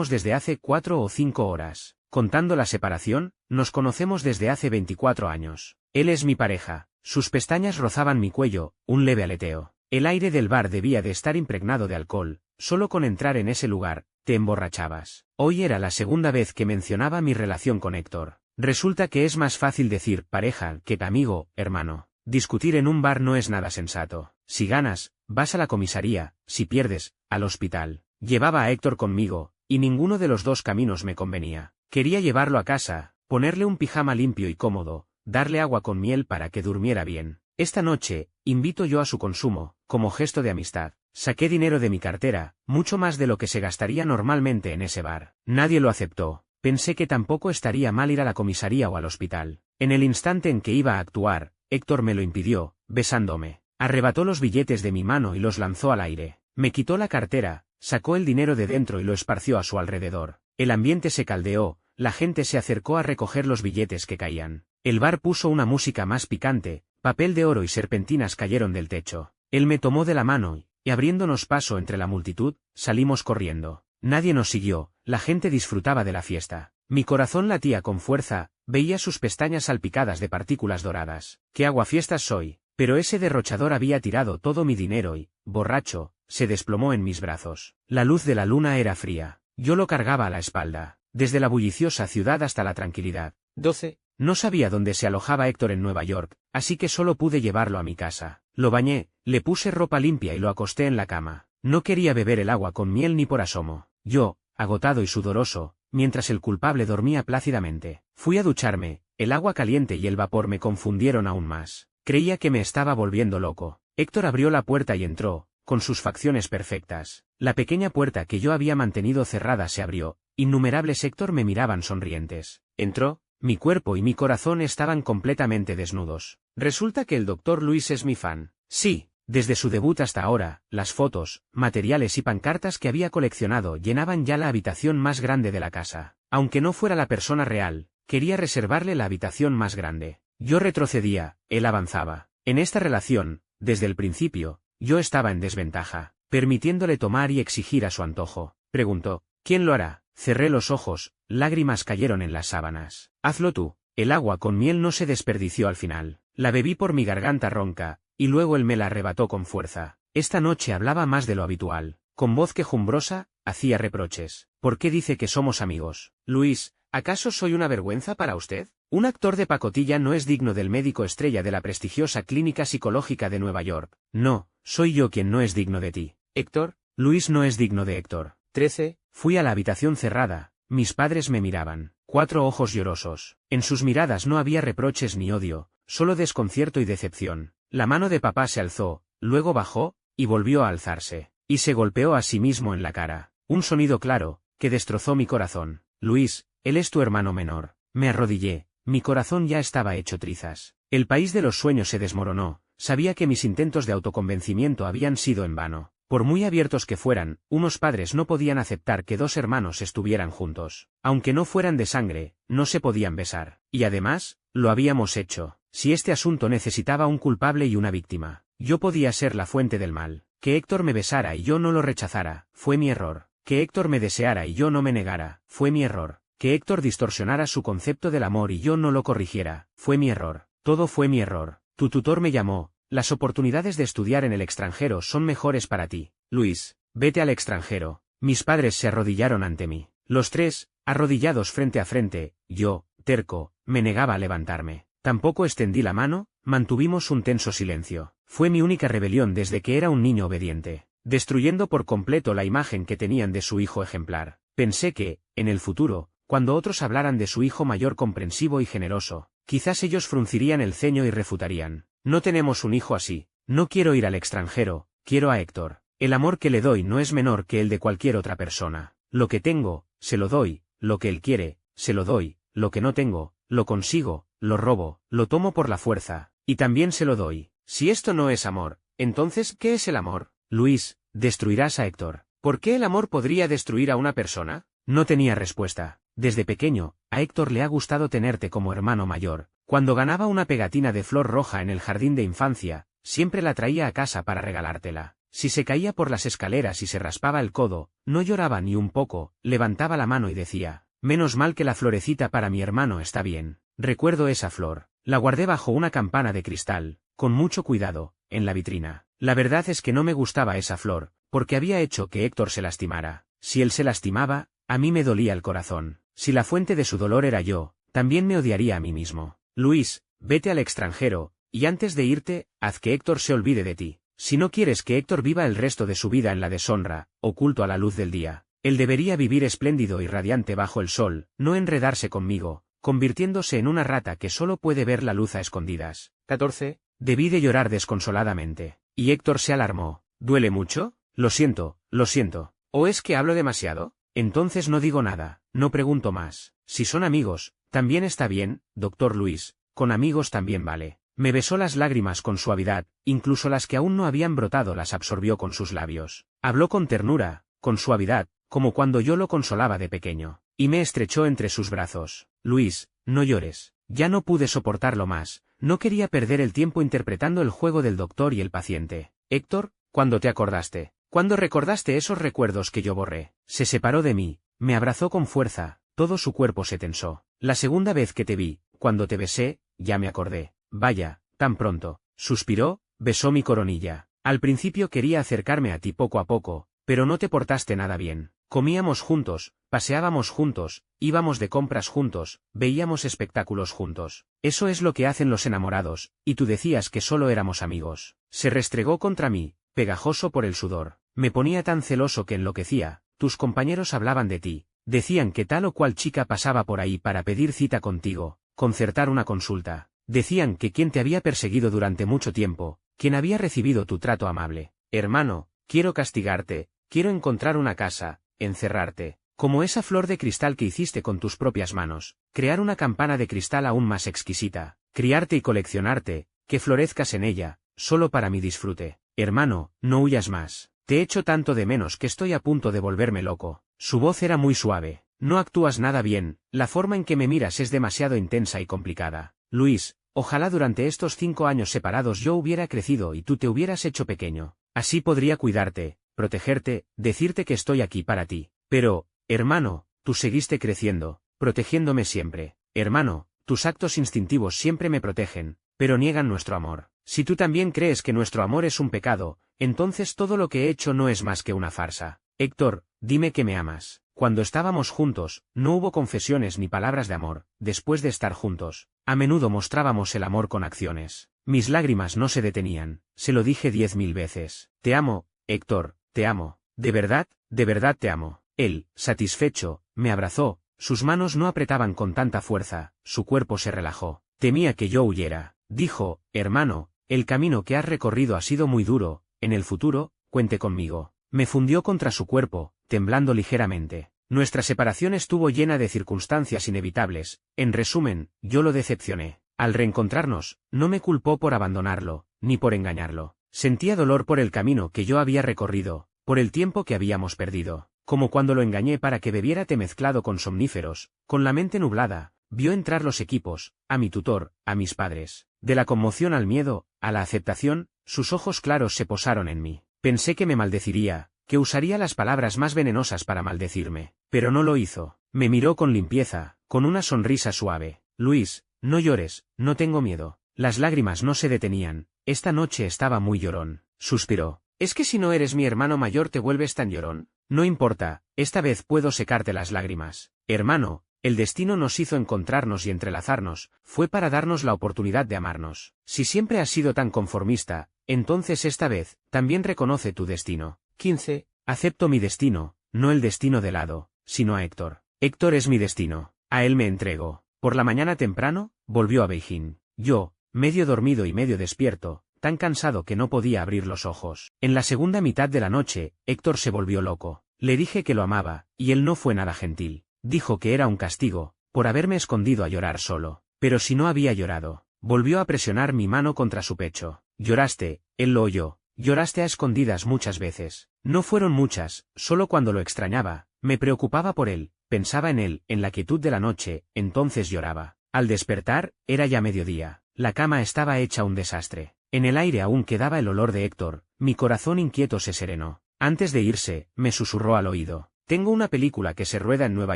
desde hace 4 o 5 horas. Contando la separación, nos conocemos desde hace 24 años. Él es mi pareja. Sus pestañas rozaban mi cuello, un leve aleteo. El aire del bar debía de estar impregnado de alcohol, solo con entrar en ese lugar, te emborrachabas. Hoy era la segunda vez que mencionaba mi relación con Héctor. Resulta que es más fácil decir pareja que amigo, hermano. Discutir en un bar no es nada sensato. Si ganas, vas a la comisaría, si pierdes, al hospital. Llevaba a Héctor conmigo, y ninguno de los dos caminos me convenía. Quería llevarlo a casa, ponerle un pijama limpio y cómodo, darle agua con miel para que durmiera bien. Esta noche, invito yo a su consumo, como gesto de amistad. Saqué dinero de mi cartera, mucho más de lo que se gastaría normalmente en ese bar. Nadie lo aceptó. Pensé que tampoco estaría mal ir a la comisaría o al hospital. En el instante en que iba a actuar, Héctor me lo impidió, besándome. Arrebató los billetes de mi mano y los lanzó al aire. Me quitó la cartera, sacó el dinero de dentro y lo esparció a su alrededor. El ambiente se caldeó, la gente se acercó a recoger los billetes que caían. El bar puso una música más picante, Papel de oro y serpentinas cayeron del techo. Él me tomó de la mano y abriéndonos paso entre la multitud, salimos corriendo. Nadie nos siguió, la gente disfrutaba de la fiesta. Mi corazón latía con fuerza, veía sus pestañas salpicadas de partículas doradas. ¡Qué aguafiestas soy! Pero ese derrochador había tirado todo mi dinero y, borracho, se desplomó en mis brazos. La luz de la luna era fría. Yo lo cargaba a la espalda, desde la bulliciosa ciudad hasta la tranquilidad. 12. No sabía dónde se alojaba Héctor en Nueva York, así que solo pude llevarlo a mi casa. Lo bañé, le puse ropa limpia y lo acosté en la cama. No quería beber el agua con miel ni por asomo. Yo, agotado y sudoroso, mientras el culpable dormía plácidamente, fui a ducharme. El agua caliente y el vapor me confundieron aún más. Creía que me estaba volviendo loco. Héctor abrió la puerta y entró, con sus facciones perfectas. La pequeña puerta que yo había mantenido cerrada se abrió. Innumerables Héctor me miraban sonrientes. Entró. Mi cuerpo y mi corazón estaban completamente desnudos. Resulta que el Dr. Luis es mi fan. Sí, desde su debut hasta ahora, las fotos, materiales y pancartas que había coleccionado llenaban ya la habitación más grande de la casa. Aunque no fuera la persona real, quería reservarle la habitación más grande. Yo retrocedía, él avanzaba. En esta relación, desde el principio, yo estaba en desventaja, permitiéndole tomar y exigir a su antojo. Preguntó, ¿quién lo hará? Cerré los ojos, lágrimas cayeron en las sábanas. Hazlo tú. El agua con miel no se desperdició al final. La bebí por mi garganta ronca, y luego él me la arrebató con fuerza. Esta noche hablaba más de lo habitual. Con voz quejumbrosa, hacía reproches. ¿Por qué dice que somos amigos? Luis, ¿acaso soy una vergüenza para usted? Un actor de pacotilla no es digno del médico estrella de la prestigiosa clínica psicológica de Nueva York. No, soy yo quien no es digno de ti. Héctor. Luis no es digno de Héctor. 13. Fui a la habitación cerrada. Mis padres me miraban. 4 ojos llorosos. En sus miradas no había reproches ni odio, solo desconcierto y decepción. La mano de papá se alzó, luego bajó, y volvió a alzarse. Y se golpeó a sí mismo en la cara. Un sonido claro, que destrozó mi corazón. Luis, él es tu hermano menor. Me arrodillé, mi corazón ya estaba hecho trizas. El país de los sueños se desmoronó, sabía que mis intentos de autoconvencimiento habían sido en vano. Por muy abiertos que fueran, unos padres no podían aceptar que dos hermanos estuvieran juntos. Aunque no fueran de sangre, no se podían besar. Y además, lo habíamos hecho. Si este asunto necesitaba un culpable y una víctima, yo podía ser la fuente del mal. Que Héctor me besara y yo no lo rechazara, fue mi error. Que Héctor me deseara y yo no me negara, fue mi error. Que Héctor distorsionara su concepto del amor y yo no lo corrigiera, fue mi error. Todo fue mi error. Tu tutor me llamó. Las oportunidades de estudiar en el extranjero son mejores para ti. Luis, vete al extranjero. Mis padres se arrodillaron ante mí. Los tres, arrodillados frente a frente, yo, terco, me negaba a levantarme. Tampoco extendí la mano, mantuvimos un tenso silencio. Fue mi única rebelión desde que era un niño obediente, destruyendo por completo la imagen que tenían de su hijo ejemplar. Pensé que, en el futuro, cuando otros hablaran de su hijo mayor comprensivo y generoso, quizás ellos fruncirían el ceño y refutarían. No tenemos un hijo así. No quiero ir al extranjero, quiero a Héctor. El amor que le doy no es menor que el de cualquier otra persona. Lo que tengo, se lo doy, lo que él quiere, se lo doy, lo que no tengo, lo consigo, lo robo, lo tomo por la fuerza, y también se lo doy. Si esto no es amor, entonces, ¿qué es el amor? Luis, destruirás a Héctor. ¿Por qué el amor podría destruir a una persona? No tenía respuesta. Desde pequeño, a Héctor le ha gustado tenerte como hermano mayor. Cuando ganaba una pegatina de flor roja en el jardín de infancia, siempre la traía a casa para regalártela. Si se caía por las escaleras y se raspaba el codo, no lloraba ni un poco, levantaba la mano y decía, menos mal que la florecita para mi hermano está bien. Recuerdo esa flor. La guardé bajo una campana de cristal, con mucho cuidado, en la vitrina. La verdad es que no me gustaba esa flor, porque había hecho que Héctor se lastimara. Si él se lastimaba, a mí me dolía el corazón. Si la fuente de su dolor era yo, también me odiaría a mí mismo. Luis, vete al extranjero, y antes de irte, haz que Héctor se olvide de ti. Si no quieres que Héctor viva el resto de su vida en la deshonra, oculto a la luz del día, él debería vivir espléndido y radiante bajo el sol, no enredarse conmigo, convirtiéndose en una rata que solo puede ver la luz a escondidas. 14. Debí de llorar desconsoladamente. Y Héctor se alarmó. ¿Duele mucho? Lo siento, lo siento. ¿O es que hablo demasiado? Entonces no digo nada, no pregunto más. Si son amigos, también está bien, doctor Luis, con amigos también vale. Me besó las lágrimas con suavidad, incluso las que aún no habían brotado las absorbió con sus labios. Habló con ternura, con suavidad, como cuando yo lo consolaba de pequeño, y me estrechó entre sus brazos. Luis, no llores. Ya no pude soportarlo más, No quería perder el tiempo interpretando el juego del doctor y el paciente. Héctor, ¿cuándo te acordaste? ¿Cuándo recordaste esos recuerdos que yo borré? Se separó de mí, me abrazó con fuerza, todo su cuerpo se tensó. La segunda vez que te vi, cuando te besé, ya me acordé. Vaya, tan pronto. Suspiró, besó mi coronilla. Al principio quería acercarme a ti poco a poco, pero no te portaste nada bien. Comíamos juntos, paseábamos juntos, íbamos de compras juntos, veíamos espectáculos juntos. Eso es lo que hacen los enamorados, y tú decías que solo éramos amigos. Se restregó contra mí, pegajoso por el sudor. Me ponía tan celoso que enloquecía. Tus compañeros hablaban de ti, decían que tal o cual chica pasaba por ahí para pedir cita contigo, concertar una consulta. Decían que quien te había perseguido durante mucho tiempo, quien había recibido tu trato amable. Hermano, quiero castigarte, quiero encontrar una casa, encerrarte, como esa flor de cristal que hiciste con tus propias manos, crear una campana de cristal aún más exquisita, criarte y coleccionarte, que florezcas en ella, solo para mi disfrute. Hermano, no huyas más. Te echo tanto de menos que estoy a punto de volverme loco. Su voz era muy suave. No actúas nada bien, la forma en que me miras es demasiado intensa y complicada. Luis, ojalá durante estos 5 años separados yo hubiera crecido y tú te hubieras hecho pequeño. Así podría cuidarte, protegerte, decirte que estoy aquí para ti. Pero, hermano, tú seguiste creciendo, protegiéndome siempre. Hermano, tus actos instintivos siempre me protegen, pero niegan nuestro amor. Si tú también crees que nuestro amor es un pecado, entonces todo lo que he hecho no es más que una farsa. Héctor, dime que me amas. Cuando estábamos juntos, no hubo confesiones ni palabras de amor. Después de estar juntos, a menudo mostrábamos el amor con acciones. Mis lágrimas no se detenían. Se lo dije 10.000 veces. Te amo, Héctor, te amo. De verdad te amo. Él, satisfecho, me abrazó. Sus manos no apretaban con tanta fuerza, su cuerpo se relajó. Temía que yo huyera. Dijo, hermano, el camino que has recorrido ha sido muy duro, en el futuro, cuente conmigo. Me fundió contra su cuerpo, temblando ligeramente. Nuestra separación estuvo llena de circunstancias inevitables. En resumen, yo lo decepcioné. Al reencontrarnos, no me culpó por abandonarlo, ni por engañarlo. Sentía dolor por el camino que yo había recorrido, por el tiempo que habíamos perdido. Como cuando lo engañé para que bebiera té mezclado con somníferos, con la mente nublada, vio entrar los equipos, a mi tutor, a mis padres. De la conmoción al miedo, a la aceptación, sus ojos claros se posaron en mí. Pensé que me maldeciría, que usaría las palabras más venenosas para maldecirme, pero no lo hizo. Me miró con limpieza, con una sonrisa suave. Luis, no llores, no tengo miedo. Las lágrimas no se detenían. Esta noche estaba muy llorón. Suspiró. ¿Es que si no eres mi hermano mayor te vuelves tan llorón? No importa, esta vez puedo secarte las lágrimas. Hermano, el destino nos hizo encontrarnos y entrelazarnos, fue para darnos la oportunidad de amarnos. Si siempre has sido tan conformista, entonces esta vez, también reconoce tu destino. 15. Acepto mi destino, no el destino de Lado, sino a Héctor. Héctor es mi destino, a él me entrego. Por la mañana temprano, volvió a Beijing. Yo, medio dormido y medio despierto, tan cansado que no podía abrir los ojos. En la segunda mitad de la noche, Héctor se volvió loco. Le dije que lo amaba, y él no fue nada gentil. Dijo que era un castigo, por haberme escondido a llorar solo. Pero si no había llorado, volvió a presionar mi mano contra su pecho. Lloraste, él lo oyó. Lloraste a escondidas muchas veces. No fueron muchas, solo cuando lo extrañaba, me preocupaba por él, pensaba en él, en la quietud de la noche, entonces lloraba. Al despertar, era ya mediodía. La cama estaba hecha un desastre. En el aire aún quedaba el olor de Héctor, mi corazón inquieto se serenó. Antes de irse, me susurró al oído. Tengo una película que se rueda en Nueva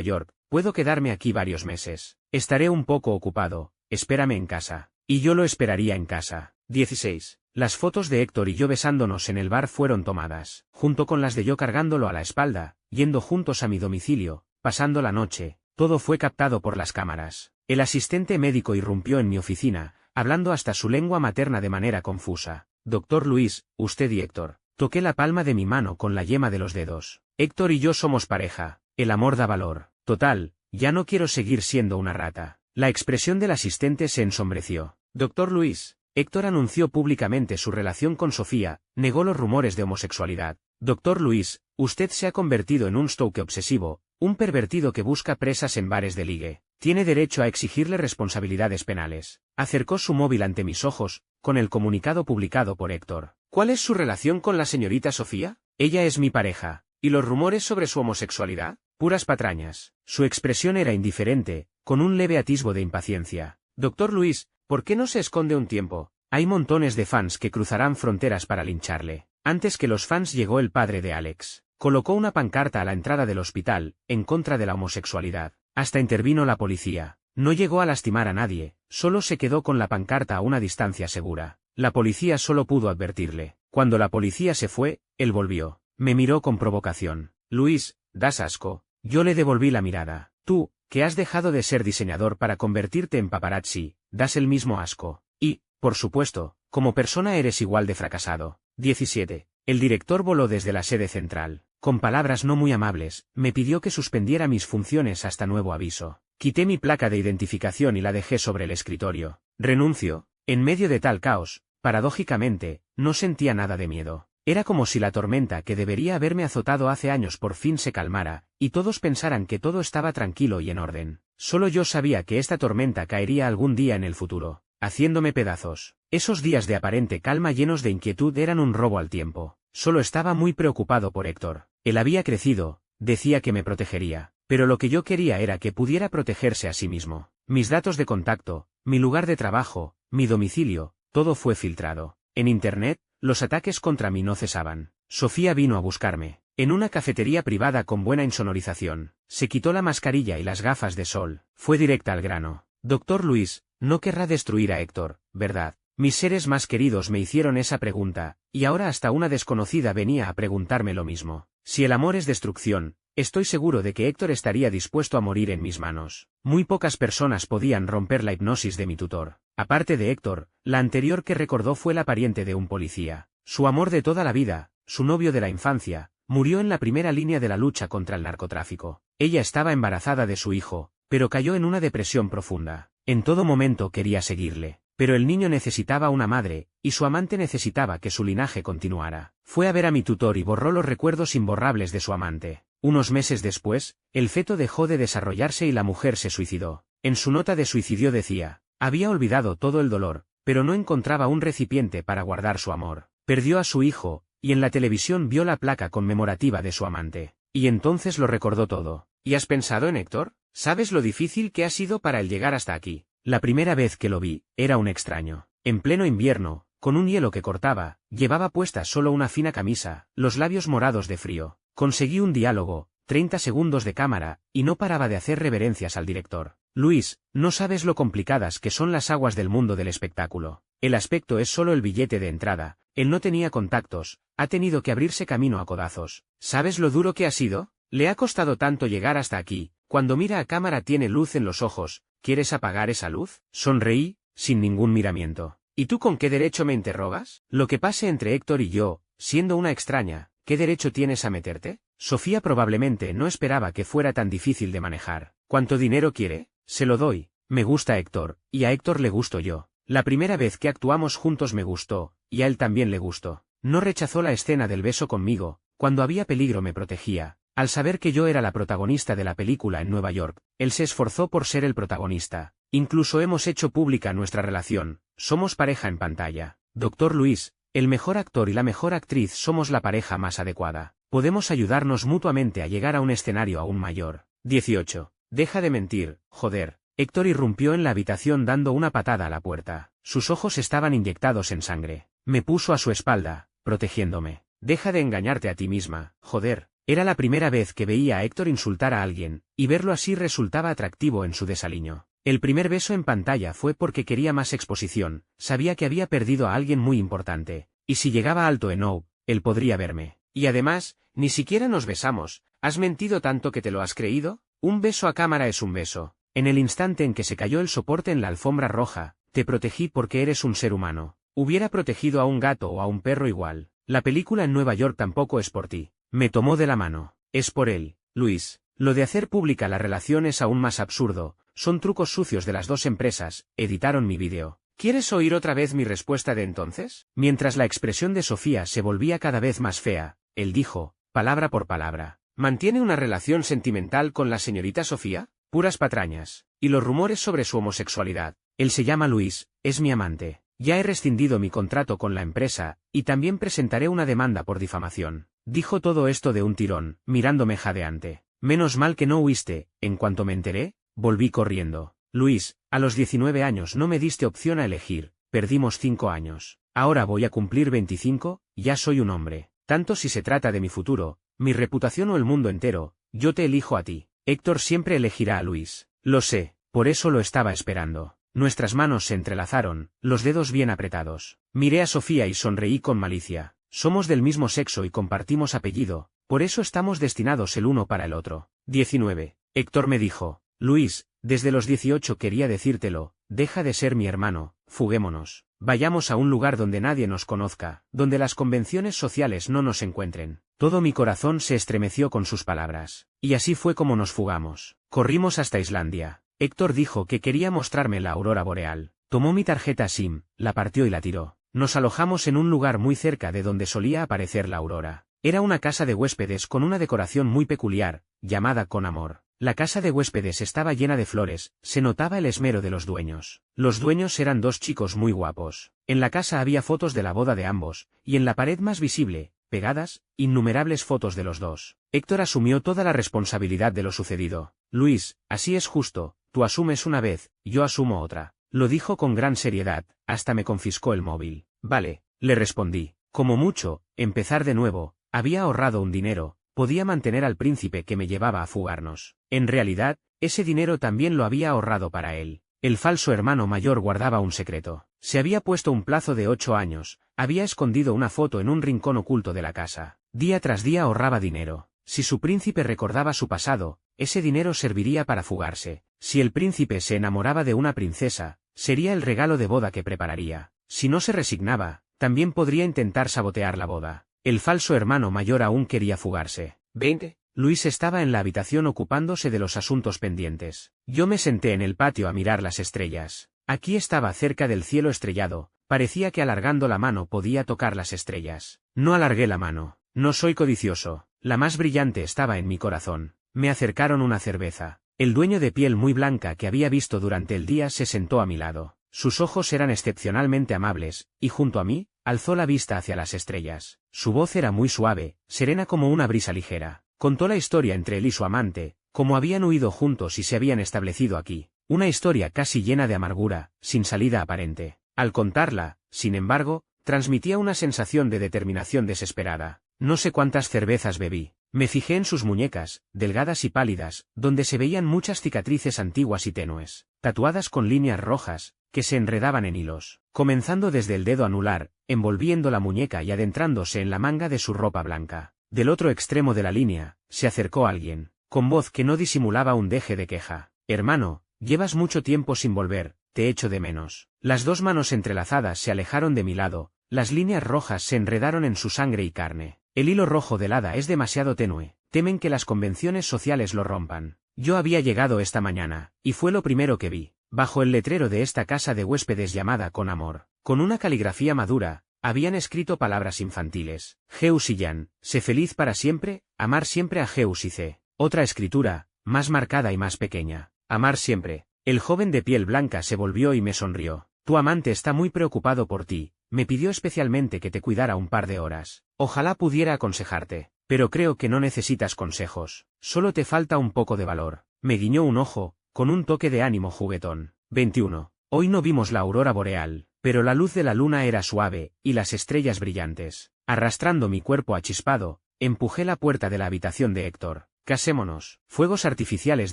York, puedo quedarme aquí varios meses. Estaré un poco ocupado, espérame en casa. Y yo lo esperaría en casa. 16. Las fotos de Héctor y yo besándonos en el bar fueron tomadas, junto con las de yo cargándolo a la espalda, yendo juntos a mi domicilio, pasando la noche. Todo fue captado por las cámaras. El asistente médico irrumpió en mi oficina, hablando hasta su lengua materna de manera confusa. Doctor Luis, usted y Héctor. Toqué la palma de mi mano con la yema de los dedos. Héctor y yo somos pareja. El amor da valor. Total, ya no quiero seguir siendo una rata. La expresión del asistente se ensombreció. Doctor Luis, Héctor anunció públicamente su relación con Sofía, negó los rumores de homosexualidad. Doctor Luis, usted se ha convertido en un stalker obsesivo, un pervertido que busca presas en bares de ligue. Tiene derecho a exigirle responsabilidades penales. Acercó su móvil ante mis ojos, con el comunicado publicado por Héctor. ¿Cuál es su relación con la señorita Sofía? Ella es mi pareja. ¿Y los rumores sobre su homosexualidad? Puras patrañas. Su expresión era indiferente, con un leve atisbo de impaciencia. Doctor Luis, ¿Por qué no se esconde un tiempo? Hay montones de fans que cruzarán fronteras para lincharle. Antes que los fans llegó el padre de Alex. Colocó una pancarta a la entrada del hospital, en contra de la homosexualidad. Hasta intervino la policía. No llegó a lastimar a nadie, solo se quedó con la pancarta a una distancia segura. La policía solo pudo advertirle. Cuando la policía se fue, él volvió. Me miró con provocación. Luis, das asco. Yo le devolví la mirada. Tú, que has dejado de ser diseñador para convertirte en paparazzi, das el mismo asco. Y, por supuesto, como persona eres igual de fracasado. 17. El director voló desde la sede central. Con palabras no muy amables, me pidió que suspendiera mis funciones hasta nuevo aviso. Quité mi placa de identificación y la dejé sobre el escritorio. Renuncio. En medio de tal caos, paradójicamente, no sentía nada de miedo. Era como si la tormenta que debería haberme azotado hace años por fin se calmara, y todos pensaran que todo estaba tranquilo y en orden. Solo yo sabía que esta tormenta caería algún día en el futuro, haciéndome pedazos. Esos días de aparente calma llenos de inquietud eran un robo al tiempo. Solo estaba muy preocupado por Héctor. Él había crecido, decía que me protegería, pero lo que yo quería era que pudiera protegerse a sí mismo. Mis datos de contacto, mi lugar de trabajo, mi domicilio, todo fue filtrado. En Internet, los ataques contra mí no cesaban. Sofía vino a buscarme. En una cafetería privada con buena insonorización. Se quitó la mascarilla y las gafas de sol. Fue directa al grano. Doctor Luis, no querrá destruir a Héctor, ¿verdad? Mis seres más queridos me hicieron esa pregunta, y ahora hasta una desconocida venía a preguntarme lo mismo. Si el amor es destrucción, estoy seguro de que Héctor estaría dispuesto a morir en mis manos. Muy pocas personas podían romper la hipnosis de mi tutor. Aparte de Héctor, la anterior que recordó fue la pariente de un policía. Su amor de toda la vida, su novio de la infancia, murió en la primera línea de la lucha contra el narcotráfico. Ella estaba embarazada de su hijo, pero cayó en una depresión profunda. En todo momento quería seguirle. Pero el niño necesitaba una madre, y su amante necesitaba que su linaje continuara. Fue a ver a mi tutor y borró los recuerdos imborrables de su amante. Unos meses después, el feto dejó de desarrollarse y la mujer se suicidó. En su nota de suicidio decía, había olvidado todo el dolor, pero no encontraba un recipiente para guardar su amor. Perdió a su hijo, y en la televisión vio la placa conmemorativa de su amante. Y entonces lo recordó todo. ¿Y has pensado en Héctor? ¿Sabes lo difícil que ha sido para él llegar hasta aquí? La primera vez que lo vi, era un extraño. En pleno invierno, con un hielo que cortaba, llevaba puesta solo una fina camisa, los labios morados de frío. Conseguí un diálogo, 30 segundos de cámara, y no paraba de hacer reverencias al director. Luis, no sabes lo complicadas que son las aguas del mundo del espectáculo. El aspecto es solo el billete de entrada. Él no tenía contactos, ha tenido que abrirse camino a codazos. ¿Sabes lo duro que ha sido? Le ha costado tanto llegar hasta aquí. Cuando mira a cámara tiene luz en los ojos. ¿Quieres apagar esa luz? Sonreí, sin ningún miramiento. ¿Y tú con qué derecho me interrogas? Lo que pase entre Héctor y yo, siendo una extraña, ¿qué derecho tienes a meterte? Sofía probablemente no esperaba que fuera tan difícil de manejar. ¿Cuánto dinero quiere? Se lo doy. Me gusta Héctor, y a Héctor le gusto yo. La primera vez que actuamos juntos me gustó, y a él también le gustó. No rechazó la escena del beso conmigo, cuando había peligro me protegía. Al saber que yo era la protagonista de la película en Nueva York, él se esforzó por ser el protagonista. Incluso hemos hecho pública nuestra relación, somos pareja en pantalla. Doctor Luis, el mejor actor y la mejor actriz somos la pareja más adecuada. Podemos ayudarnos mutuamente a llegar a un escenario aún mayor. 18. Deja de mentir, joder. Héctor irrumpió en la habitación dando una patada a la puerta. Sus ojos estaban inyectados en sangre. Me puso a su espalda, protegiéndome. Deja de engañarte a ti misma, joder. Era la primera vez que veía a Héctor insultar a alguien, y verlo así resultaba atractivo en su desaliño. El primer beso en pantalla fue porque quería más exposición, sabía que había perdido a alguien muy importante, y si llegaba alto en O, él podría verme. Y además, ni siquiera nos besamos, ¿has mentido tanto que te lo has creído? Un beso a cámara es un beso. En el instante en que se cayó el soporte en la alfombra roja, te protegí porque eres un ser humano. Hubiera protegido a un gato o a un perro igual. La película en Nueva York tampoco es por ti. Me tomó de la mano. Es por él, Luis. Lo de hacer pública la relación es aún más absurdo, son trucos sucios de las dos empresas, editaron mi vídeo. ¿Quieres oír otra vez mi respuesta de entonces? Mientras la expresión de Sofía se volvía cada vez más fea, él dijo, palabra por palabra. ¿Mantiene una relación sentimental con la señorita Sofía? Puras patrañas. Y los rumores sobre su homosexualidad. Él se llama Luis, es mi amante. Ya he rescindido mi contrato con la empresa, y también presentaré una demanda por difamación. Dijo todo esto de un tirón, mirándome jadeante. Menos mal que no huiste, en cuanto me enteré, volví corriendo. Luis, a los 19 años no me diste opción a elegir, perdimos 5 años. Ahora voy a cumplir 25, ya soy un hombre. Tanto si se trata de mi futuro, mi reputación o el mundo entero, yo te elijo a ti. Héctor siempre elegirá a Luis. Lo sé, por eso lo estaba esperando. Nuestras manos se entrelazaron, los dedos bien apretados. Miré a Sofía y sonreí con malicia. Somos del mismo sexo y compartimos apellido, por eso estamos destinados el uno para el otro. 19. Héctor me dijo, Luis, desde los 18 quería decírtelo, deja de ser mi hermano, fuguémonos. Vayamos a un lugar donde nadie nos conozca, donde las convenciones sociales no nos encuentren. Todo mi corazón se estremeció con sus palabras. Y así fue como nos fugamos. Corrimos hasta Islandia. Héctor dijo que quería mostrarme la aurora boreal. Tomó mi tarjeta SIM, la partió y la tiró. Nos alojamos en un lugar muy cerca de donde solía aparecer la aurora. Era una casa de huéspedes con una decoración muy peculiar, llamada Con Amor. La casa de huéspedes estaba llena de flores, se notaba el esmero de los dueños. Los dueños eran dos chicos muy guapos. En la casa había fotos de la boda de ambos, y en la pared más visible, pegadas, innumerables fotos de los dos. Héctor asumió toda la responsabilidad de lo sucedido. Luis, así es justo, tú asumes una vez, yo asumo otra. Lo dijo con gran seriedad, hasta me confiscó el móvil. Vale, le respondí. Como mucho, empezar de nuevo, había ahorrado un dinero. Podía mantener al príncipe que me llevaba a fugarnos. En realidad, ese dinero también lo había ahorrado para él. El falso hermano mayor guardaba un secreto. Se había puesto un plazo de 8 años, había escondido una foto en un rincón oculto de la casa. Día tras día ahorraba dinero. Si su príncipe recordaba su pasado, ese dinero serviría para fugarse. Si el príncipe se enamoraba de una princesa, sería el regalo de boda que prepararía. Si no se resignaba, también podría intentar sabotear la boda. El falso hermano mayor aún quería fugarse. 20. Luis estaba en la habitación ocupándose de los asuntos pendientes. Yo me senté en el patio a mirar las estrellas. Aquí estaba cerca del cielo estrellado, parecía que alargando la mano podía tocar las estrellas. No alargué la mano. No soy codicioso. La más brillante estaba en mi corazón. Me acercaron una cerveza. El dueño de piel muy blanca que había visto durante el día se sentó a mi lado. Sus ojos eran excepcionalmente amables, y junto a mí, alzó la vista hacia las estrellas. Su voz era muy suave, serena como una brisa ligera. Contó la historia entre él y su amante, cómo habían huido juntos y se habían establecido aquí. Una historia casi llena de amargura, sin salida aparente. Al contarla, sin embargo, transmitía una sensación de determinación desesperada. No sé cuántas cervezas bebí. Me fijé en sus muñecas, delgadas y pálidas, donde se veían muchas cicatrices antiguas y tenues, tatuadas con líneas rojas, que se enredaban en hilos, comenzando desde el dedo anular, envolviendo la muñeca y adentrándose en la manga de su ropa blanca. Del otro extremo de la línea, se acercó alguien, con voz que no disimulaba un deje de queja. Hermano, llevas mucho tiempo sin volver, te echo de menos. Las dos manos entrelazadas se alejaron de mi lado, las líneas rojas se enredaron en su sangre y carne. El hilo rojo del hada es demasiado tenue, temen que las convenciones sociales lo rompan. Yo había llegado esta mañana, y fue lo primero que vi. Bajo el letrero de esta casa de huéspedes llamada Con Amor, con una caligrafía madura, habían escrito palabras infantiles. Geus y Jan, sé feliz para siempre, amar siempre a Geus y C. Otra escritura, más marcada y más pequeña, amar siempre. El joven de piel blanca se volvió y me sonrió. Tu amante está muy preocupado por ti, me pidió especialmente que te cuidara un par de horas. Ojalá pudiera aconsejarte, pero creo que no necesitas consejos, solo te falta un poco de valor. Me guiñó un ojo, con un toque de ánimo juguetón. 21. Hoy no vimos la aurora boreal, pero la luz de la luna era suave, y las estrellas brillantes. Arrastrando mi cuerpo achispado, empujé la puerta de la habitación de Héctor. Casémonos. Fuegos artificiales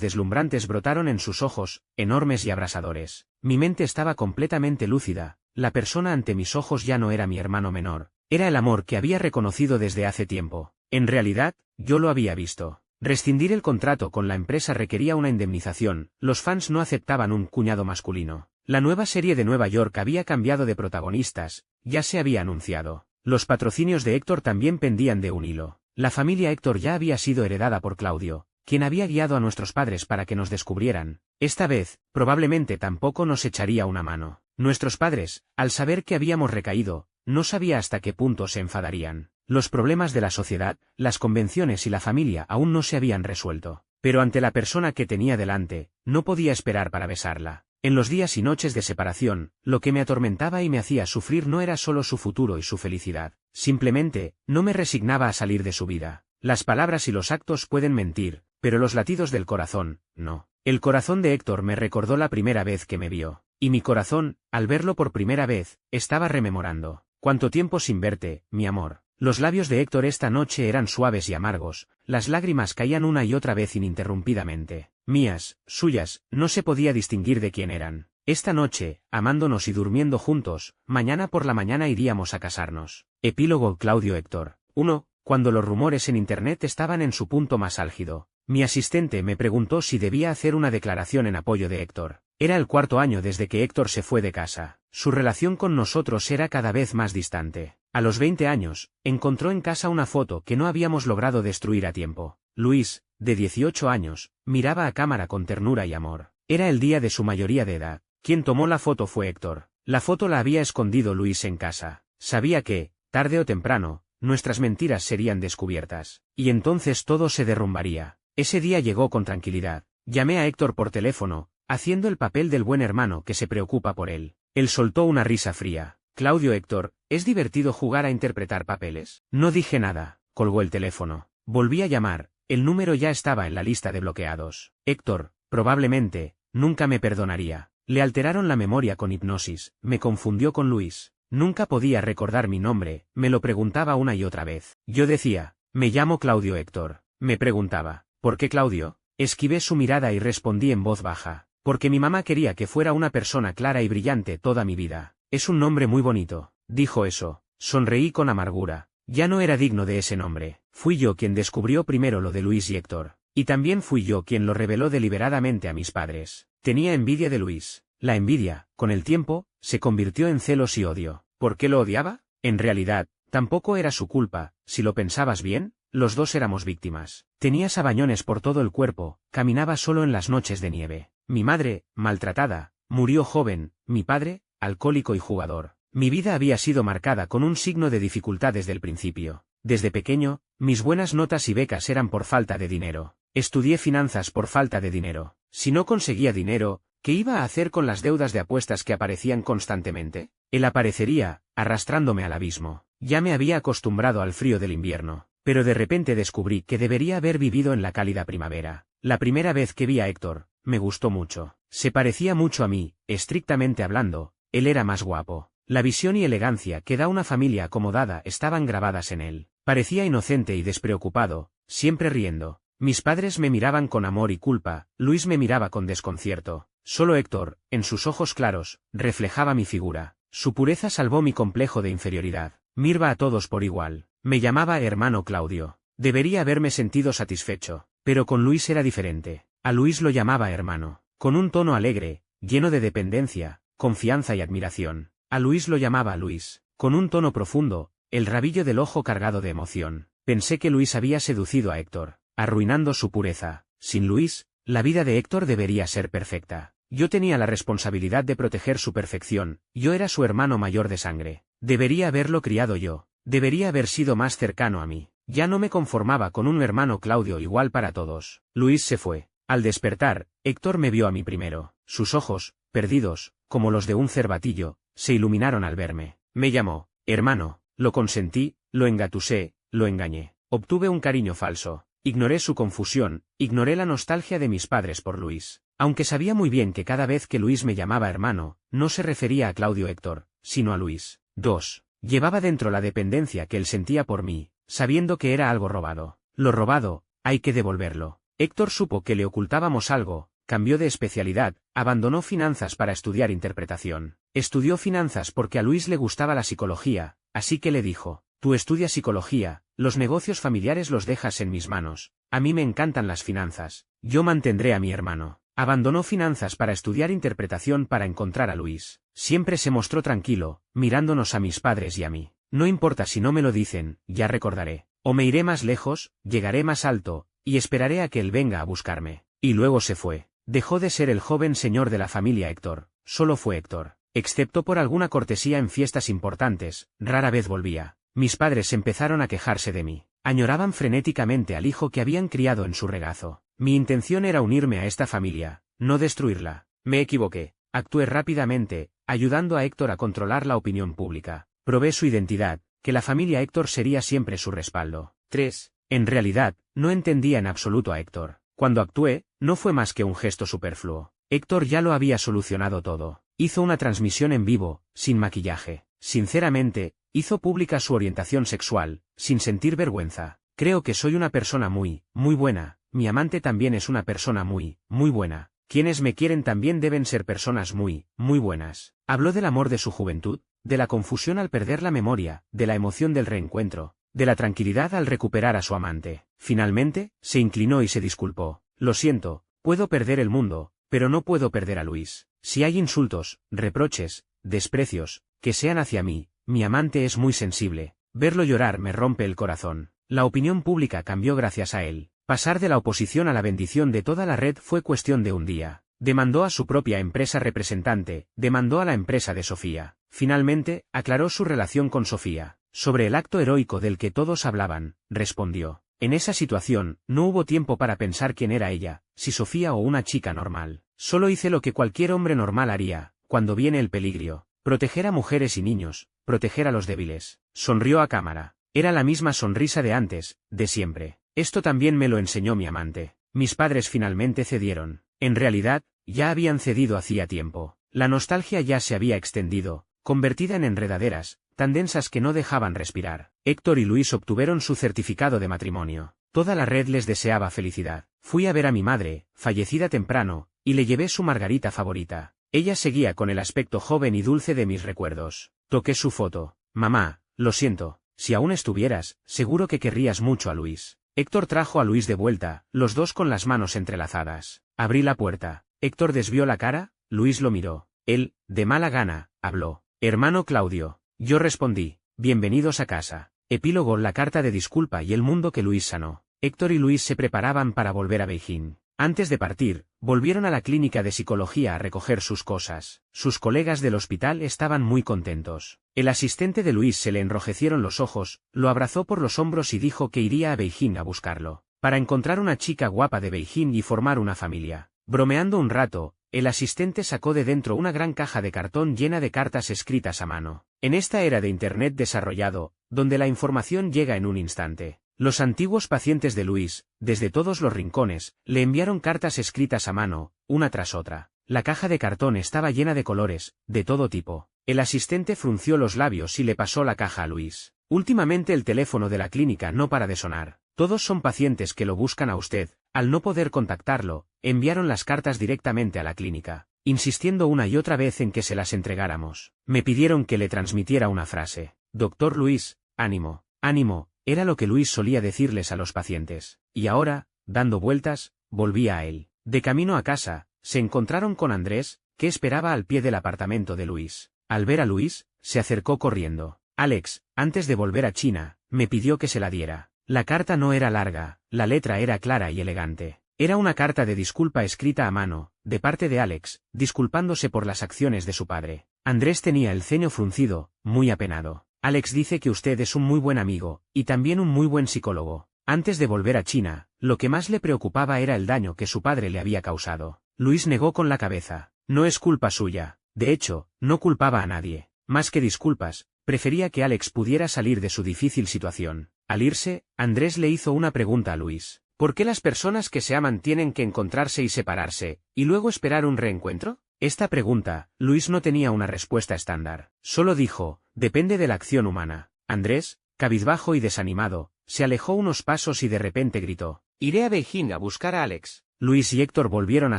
deslumbrantes brotaron en sus ojos, enormes y abrasadores. Mi mente estaba completamente lúcida. La persona ante mis ojos ya no era mi hermano menor. Era el amor que había reconocido desde hace tiempo. En realidad, yo lo había visto. Rescindir el contrato con la empresa requería una indemnización, los fans no aceptaban un cuñado masculino. La nueva serie de Nueva York había cambiado de protagonistas, ya se había anunciado. Los patrocinios de Héctor también pendían de un hilo. La familia Héctor ya había sido heredada por Claudio, quien había guiado a nuestros padres para que nos descubrieran. Esta vez, probablemente tampoco nos echaría una mano. Nuestros padres, al saber que habíamos recaído, no sabía hasta qué punto se enfadarían. Los problemas de la sociedad, las convenciones y la familia aún no se habían resuelto. Pero ante la persona que tenía delante, no podía esperar para besarla. En los días y noches de separación, lo que me atormentaba y me hacía sufrir no era solo su futuro y su felicidad. Simplemente, no me resignaba a salir de su vida. Las palabras y los actos pueden mentir, pero los latidos del corazón, no. El corazón de Héctor me recordó la primera vez que me vio. Y mi corazón, al verlo por primera vez, estaba rememorando. ¿Cuánto tiempo sin verte, mi amor? Los labios de Héctor esta noche eran suaves y amargos, las lágrimas caían una y otra vez ininterrumpidamente. Mías, suyas, no se podía distinguir de quién eran. Esta noche, amándonos y durmiendo juntos, mañana por la mañana iríamos a casarnos. Epílogo Claudio Héctor. 1. Cuando los rumores en Internet estaban en su punto más álgido, mi asistente me preguntó si debía hacer una declaración en apoyo de Héctor. Era el 4.º año desde que Héctor se fue de casa. Su relación con nosotros era cada vez más distante. A los 20 años, encontró en casa una foto que no habíamos logrado destruir a tiempo. Luis, de 18 años, miraba a cámara con ternura y amor. Era el día de su mayoría de edad. Quien tomó la foto fue Héctor. La foto la había escondido Luis en casa. Sabía que, tarde o temprano, nuestras mentiras serían descubiertas. Y entonces todo se derrumbaría. Ese día llegó con tranquilidad. Llamé a Héctor por teléfono, haciendo el papel del buen hermano que se preocupa por él. Él soltó una risa fría. Claudio Héctor, ¿es divertido jugar a interpretar papeles? No dije nada. Colgó el teléfono. Volví a llamar. El número ya estaba en la lista de bloqueados. Héctor, probablemente, nunca me perdonaría. Le alteraron la memoria con hipnosis, me confundió con Luis. Nunca podía recordar mi nombre, me lo preguntaba una y otra vez. Yo decía, me llamo Claudio Héctor. Me preguntaba, ¿por qué Claudio? Esquivé su mirada y respondí en voz baja. Porque mi mamá quería que fuera una persona clara y brillante toda mi vida. Es un nombre muy bonito. Dijo eso. Sonreí con amargura. Ya no era digno de ese nombre. Fui yo quien descubrió primero lo de Luis y Héctor. Y también fui yo quien lo reveló deliberadamente a mis padres. Tenía envidia de Luis. La envidia, con el tiempo, se convirtió en celos y odio. ¿Por qué lo odiaba? En realidad, tampoco era su culpa. Si lo pensabas bien, los dos éramos víctimas. Tenía sabañones por todo el cuerpo, caminaba solo en las noches de nieve. Mi madre, maltratada, murió joven, mi padre, alcohólico y jugador. Mi vida había sido marcada con un signo de dificultad desde el principio. Desde pequeño, mis buenas notas y becas eran por falta de dinero. Estudié finanzas por falta de dinero. Si no conseguía dinero, ¿qué iba a hacer con las deudas de apuestas que aparecían constantemente? Él aparecería, arrastrándome al abismo. Ya me había acostumbrado al frío del invierno, pero de repente descubrí que debería haber vivido en la cálida primavera. La primera vez que vi a Héctor, me gustó mucho. Se parecía mucho a mí, estrictamente hablando, él era más guapo. La visión y elegancia que da una familia acomodada estaban grabadas en él. Parecía inocente y despreocupado, siempre riendo. Mis padres me miraban con amor y culpa, Luis me miraba con desconcierto. Solo Héctor, en sus ojos claros, reflejaba mi figura. Su pureza salvó mi complejo de inferioridad. Miraba a todos por igual. Me llamaba hermano Claudio. Debería haberme sentido satisfecho, pero con Luis era diferente. A Luis lo llamaba hermano, con un tono alegre, lleno de dependencia, confianza y admiración. A Luis lo llamaba Luis, con un tono profundo, el rabillo del ojo cargado de emoción. Pensé que Luis había seducido a Héctor, arruinando su pureza. Sin Luis, la vida de Héctor debería ser perfecta. Yo tenía la responsabilidad de proteger su perfección, yo era su hermano mayor de sangre. Debería haberlo criado yo, debería haber sido más cercano a mí. Ya no me conformaba con un hermano Claudio igual para todos. Luis se fue. Al despertar, Héctor me vio a mí primero. Sus ojos, perdidos, como los de un cervatillo, se iluminaron al verme. Me llamó, hermano, lo consentí, lo engatusé, lo engañé. Obtuve un cariño falso. Ignoré su confusión, ignoré la nostalgia de mis padres por Luis. Aunque sabía muy bien que cada vez que Luis me llamaba hermano, no se refería a Claudio Héctor, sino a Luis. 2. Llevaba dentro la dependencia que él sentía por mí, sabiendo que era algo robado. Lo robado, hay que devolverlo. Héctor supo que le ocultábamos algo, cambió de especialidad, abandonó finanzas para estudiar interpretación. Estudió finanzas porque a Luis le gustaba la psicología, así que le dijo, tú estudias psicología, los negocios familiares los dejas en mis manos, a mí me encantan las finanzas, yo mantendré a mi hermano. Abandonó finanzas para estudiar interpretación para encontrar a Luis. Siempre se mostró tranquilo, mirándonos a mis padres y a mí. No importa si no me lo dicen, ya recordaré. O me iré más lejos, llegaré más alto, y esperaré a que él venga a buscarme. Y luego se fue. Dejó de ser el joven señor de la familia Héctor, solo fue Héctor. Excepto por alguna cortesía en fiestas importantes, rara vez volvía. Mis padres empezaron a quejarse de mí. Añoraban frenéticamente al hijo que habían criado en su regazo. Mi intención era unirme a esta familia, no destruirla. Me equivoqué. Actué rápidamente, ayudando a Héctor a controlar la opinión pública. Probé su identidad, que la familia Héctor sería siempre su respaldo. 3. En realidad, no entendía en absoluto a Héctor. Cuando actué, No fue más que un gesto superfluo. Héctor ya lo había solucionado todo. Hizo una transmisión en vivo, sin maquillaje. Sinceramente, hizo pública su orientación sexual, sin sentir vergüenza. Creo que soy una persona muy buena. Mi amante también es una persona muy buena. Quienes me quieren también deben ser personas muy buenas. Habló del amor de su juventud, de la confusión al perder la memoria, de la emoción del reencuentro, de la tranquilidad al recuperar a su amante. Finalmente, se inclinó y se disculpó. Lo siento, puedo perder el mundo, pero no puedo perder a Luis. Si hay insultos, reproches, desprecios, que sean hacia mí, mi amante es muy sensible. Verlo llorar me rompe el corazón. La opinión pública cambió gracias a él. Pasar de la oposición a la bendición de toda la red fue cuestión de un día. Demandó a su propia empresa representante, demandó a la empresa de Sofía. Finalmente, aclaró su relación con Sofía. Sobre el acto heroico del que todos hablaban, respondió. En esa situación, no hubo tiempo para pensar quién era ella, si Sofía o una chica normal. Solo hice lo que cualquier hombre normal haría, cuando viene el peligro. Proteger a mujeres y niños, proteger a los débiles. Sonrió a cámara. Era la misma sonrisa de antes, de siempre. Esto también me lo enseñó mi amante. Mis padres finalmente cedieron. En realidad, ya habían cedido hacía tiempo. La nostalgia ya se había extendido, convertida en enredaderas, tan densas que no dejaban respirar. Héctor y Luis obtuvieron su certificado de matrimonio. Toda la red les deseaba felicidad. Fui a ver a mi madre, fallecida temprano, y le llevé su margarita favorita. Ella seguía con el aspecto joven y dulce de mis recuerdos. Toqué su foto. Mamá, lo siento, si aún estuvieras, seguro que querrías mucho a Luis. Héctor trajo a Luis de vuelta, los dos con las manos entrelazadas. Abrí la puerta. Héctor desvió la cara, Luis lo miró. Él, de mala gana, habló. Hermano Claudio. Yo respondí. Bienvenidos a casa. Epílogo: la carta de disculpa y el mundo que Luis sanó. Héctor y Luis se preparaban para volver a Beijing. Antes de partir, volvieron a la clínica de psicología a recoger sus cosas. Sus colegas del hospital estaban muy contentos. El asistente de Luis se le enrojecieron los ojos, lo abrazó por los hombros y dijo que iría a Beijing a buscarlo, para encontrar una chica guapa de Beijing y formar una familia. Bromeando un rato, el asistente sacó de dentro una gran caja de cartón llena de cartas escritas a mano. En esta era de Internet desarrollado, donde la información llega en un instante, los antiguos pacientes de Luis, desde todos los rincones, le enviaron cartas escritas a mano, una tras otra. La caja de cartón estaba llena de colores, de todo tipo. El asistente frunció los labios y le pasó la caja a Luis. Últimamente el teléfono de la clínica no para de sonar. Todos son pacientes que lo buscan a usted. Al no poder contactarlo, enviaron las cartas directamente a la clínica, insistiendo una y otra vez en que se las entregáramos. Me pidieron que le transmitiera una frase. Doctor Luis, ánimo, ánimo, era lo que Luis solía decirles a los pacientes. Y ahora, dando vueltas, volvía a él. De camino a casa, se encontraron con Andrés, que esperaba al pie del apartamento de Luis. Al ver a Luis, se acercó corriendo. Alex, antes de volver a China, me pidió que se la diera. La carta no era larga, la letra era clara y elegante. Era una carta de disculpa escrita a mano, de parte de Alex, disculpándose por las acciones de su padre. Andrés tenía el ceño fruncido, muy apenado. Alex dice que usted es un muy buen amigo, y también un muy buen psicólogo. Antes de volver a China, lo que más le preocupaba era el daño que su padre le había causado. Luis negó con la cabeza. No es culpa suya. De hecho, no culpaba a nadie. Más que disculpas, prefería que Alex pudiera salir de su difícil situación. Al irse, Andrés le hizo una pregunta a Luis. ¿Por qué las personas que se aman tienen que encontrarse y separarse, y luego esperar un reencuentro? Esta pregunta, Luis no tenía una respuesta estándar. Solo dijo, depende de la acción humana. Andrés, cabizbajo y desanimado, se alejó unos pasos y de repente gritó. Iré a Beijing a buscar a Alex. Luis y Héctor volvieron a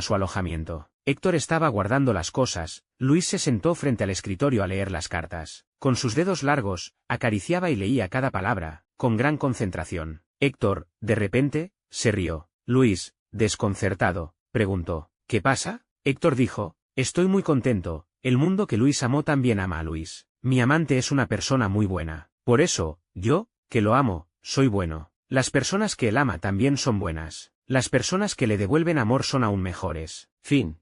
su alojamiento. Héctor estaba guardando las cosas. Luis se sentó frente al escritorio a leer las cartas. Con sus dedos largos, acariciaba y leía cada palabra, con gran concentración. Héctor, de repente, se rió. Luis, desconcertado, preguntó, ¿qué pasa? Héctor dijo, estoy muy contento, el mundo que Luis amó también ama a Luis. Mi amante es una persona muy buena. Por eso, yo, que lo amo, soy bueno. Las personas que él ama también son buenas. Las personas que le devuelven amor son aún mejores. Fin.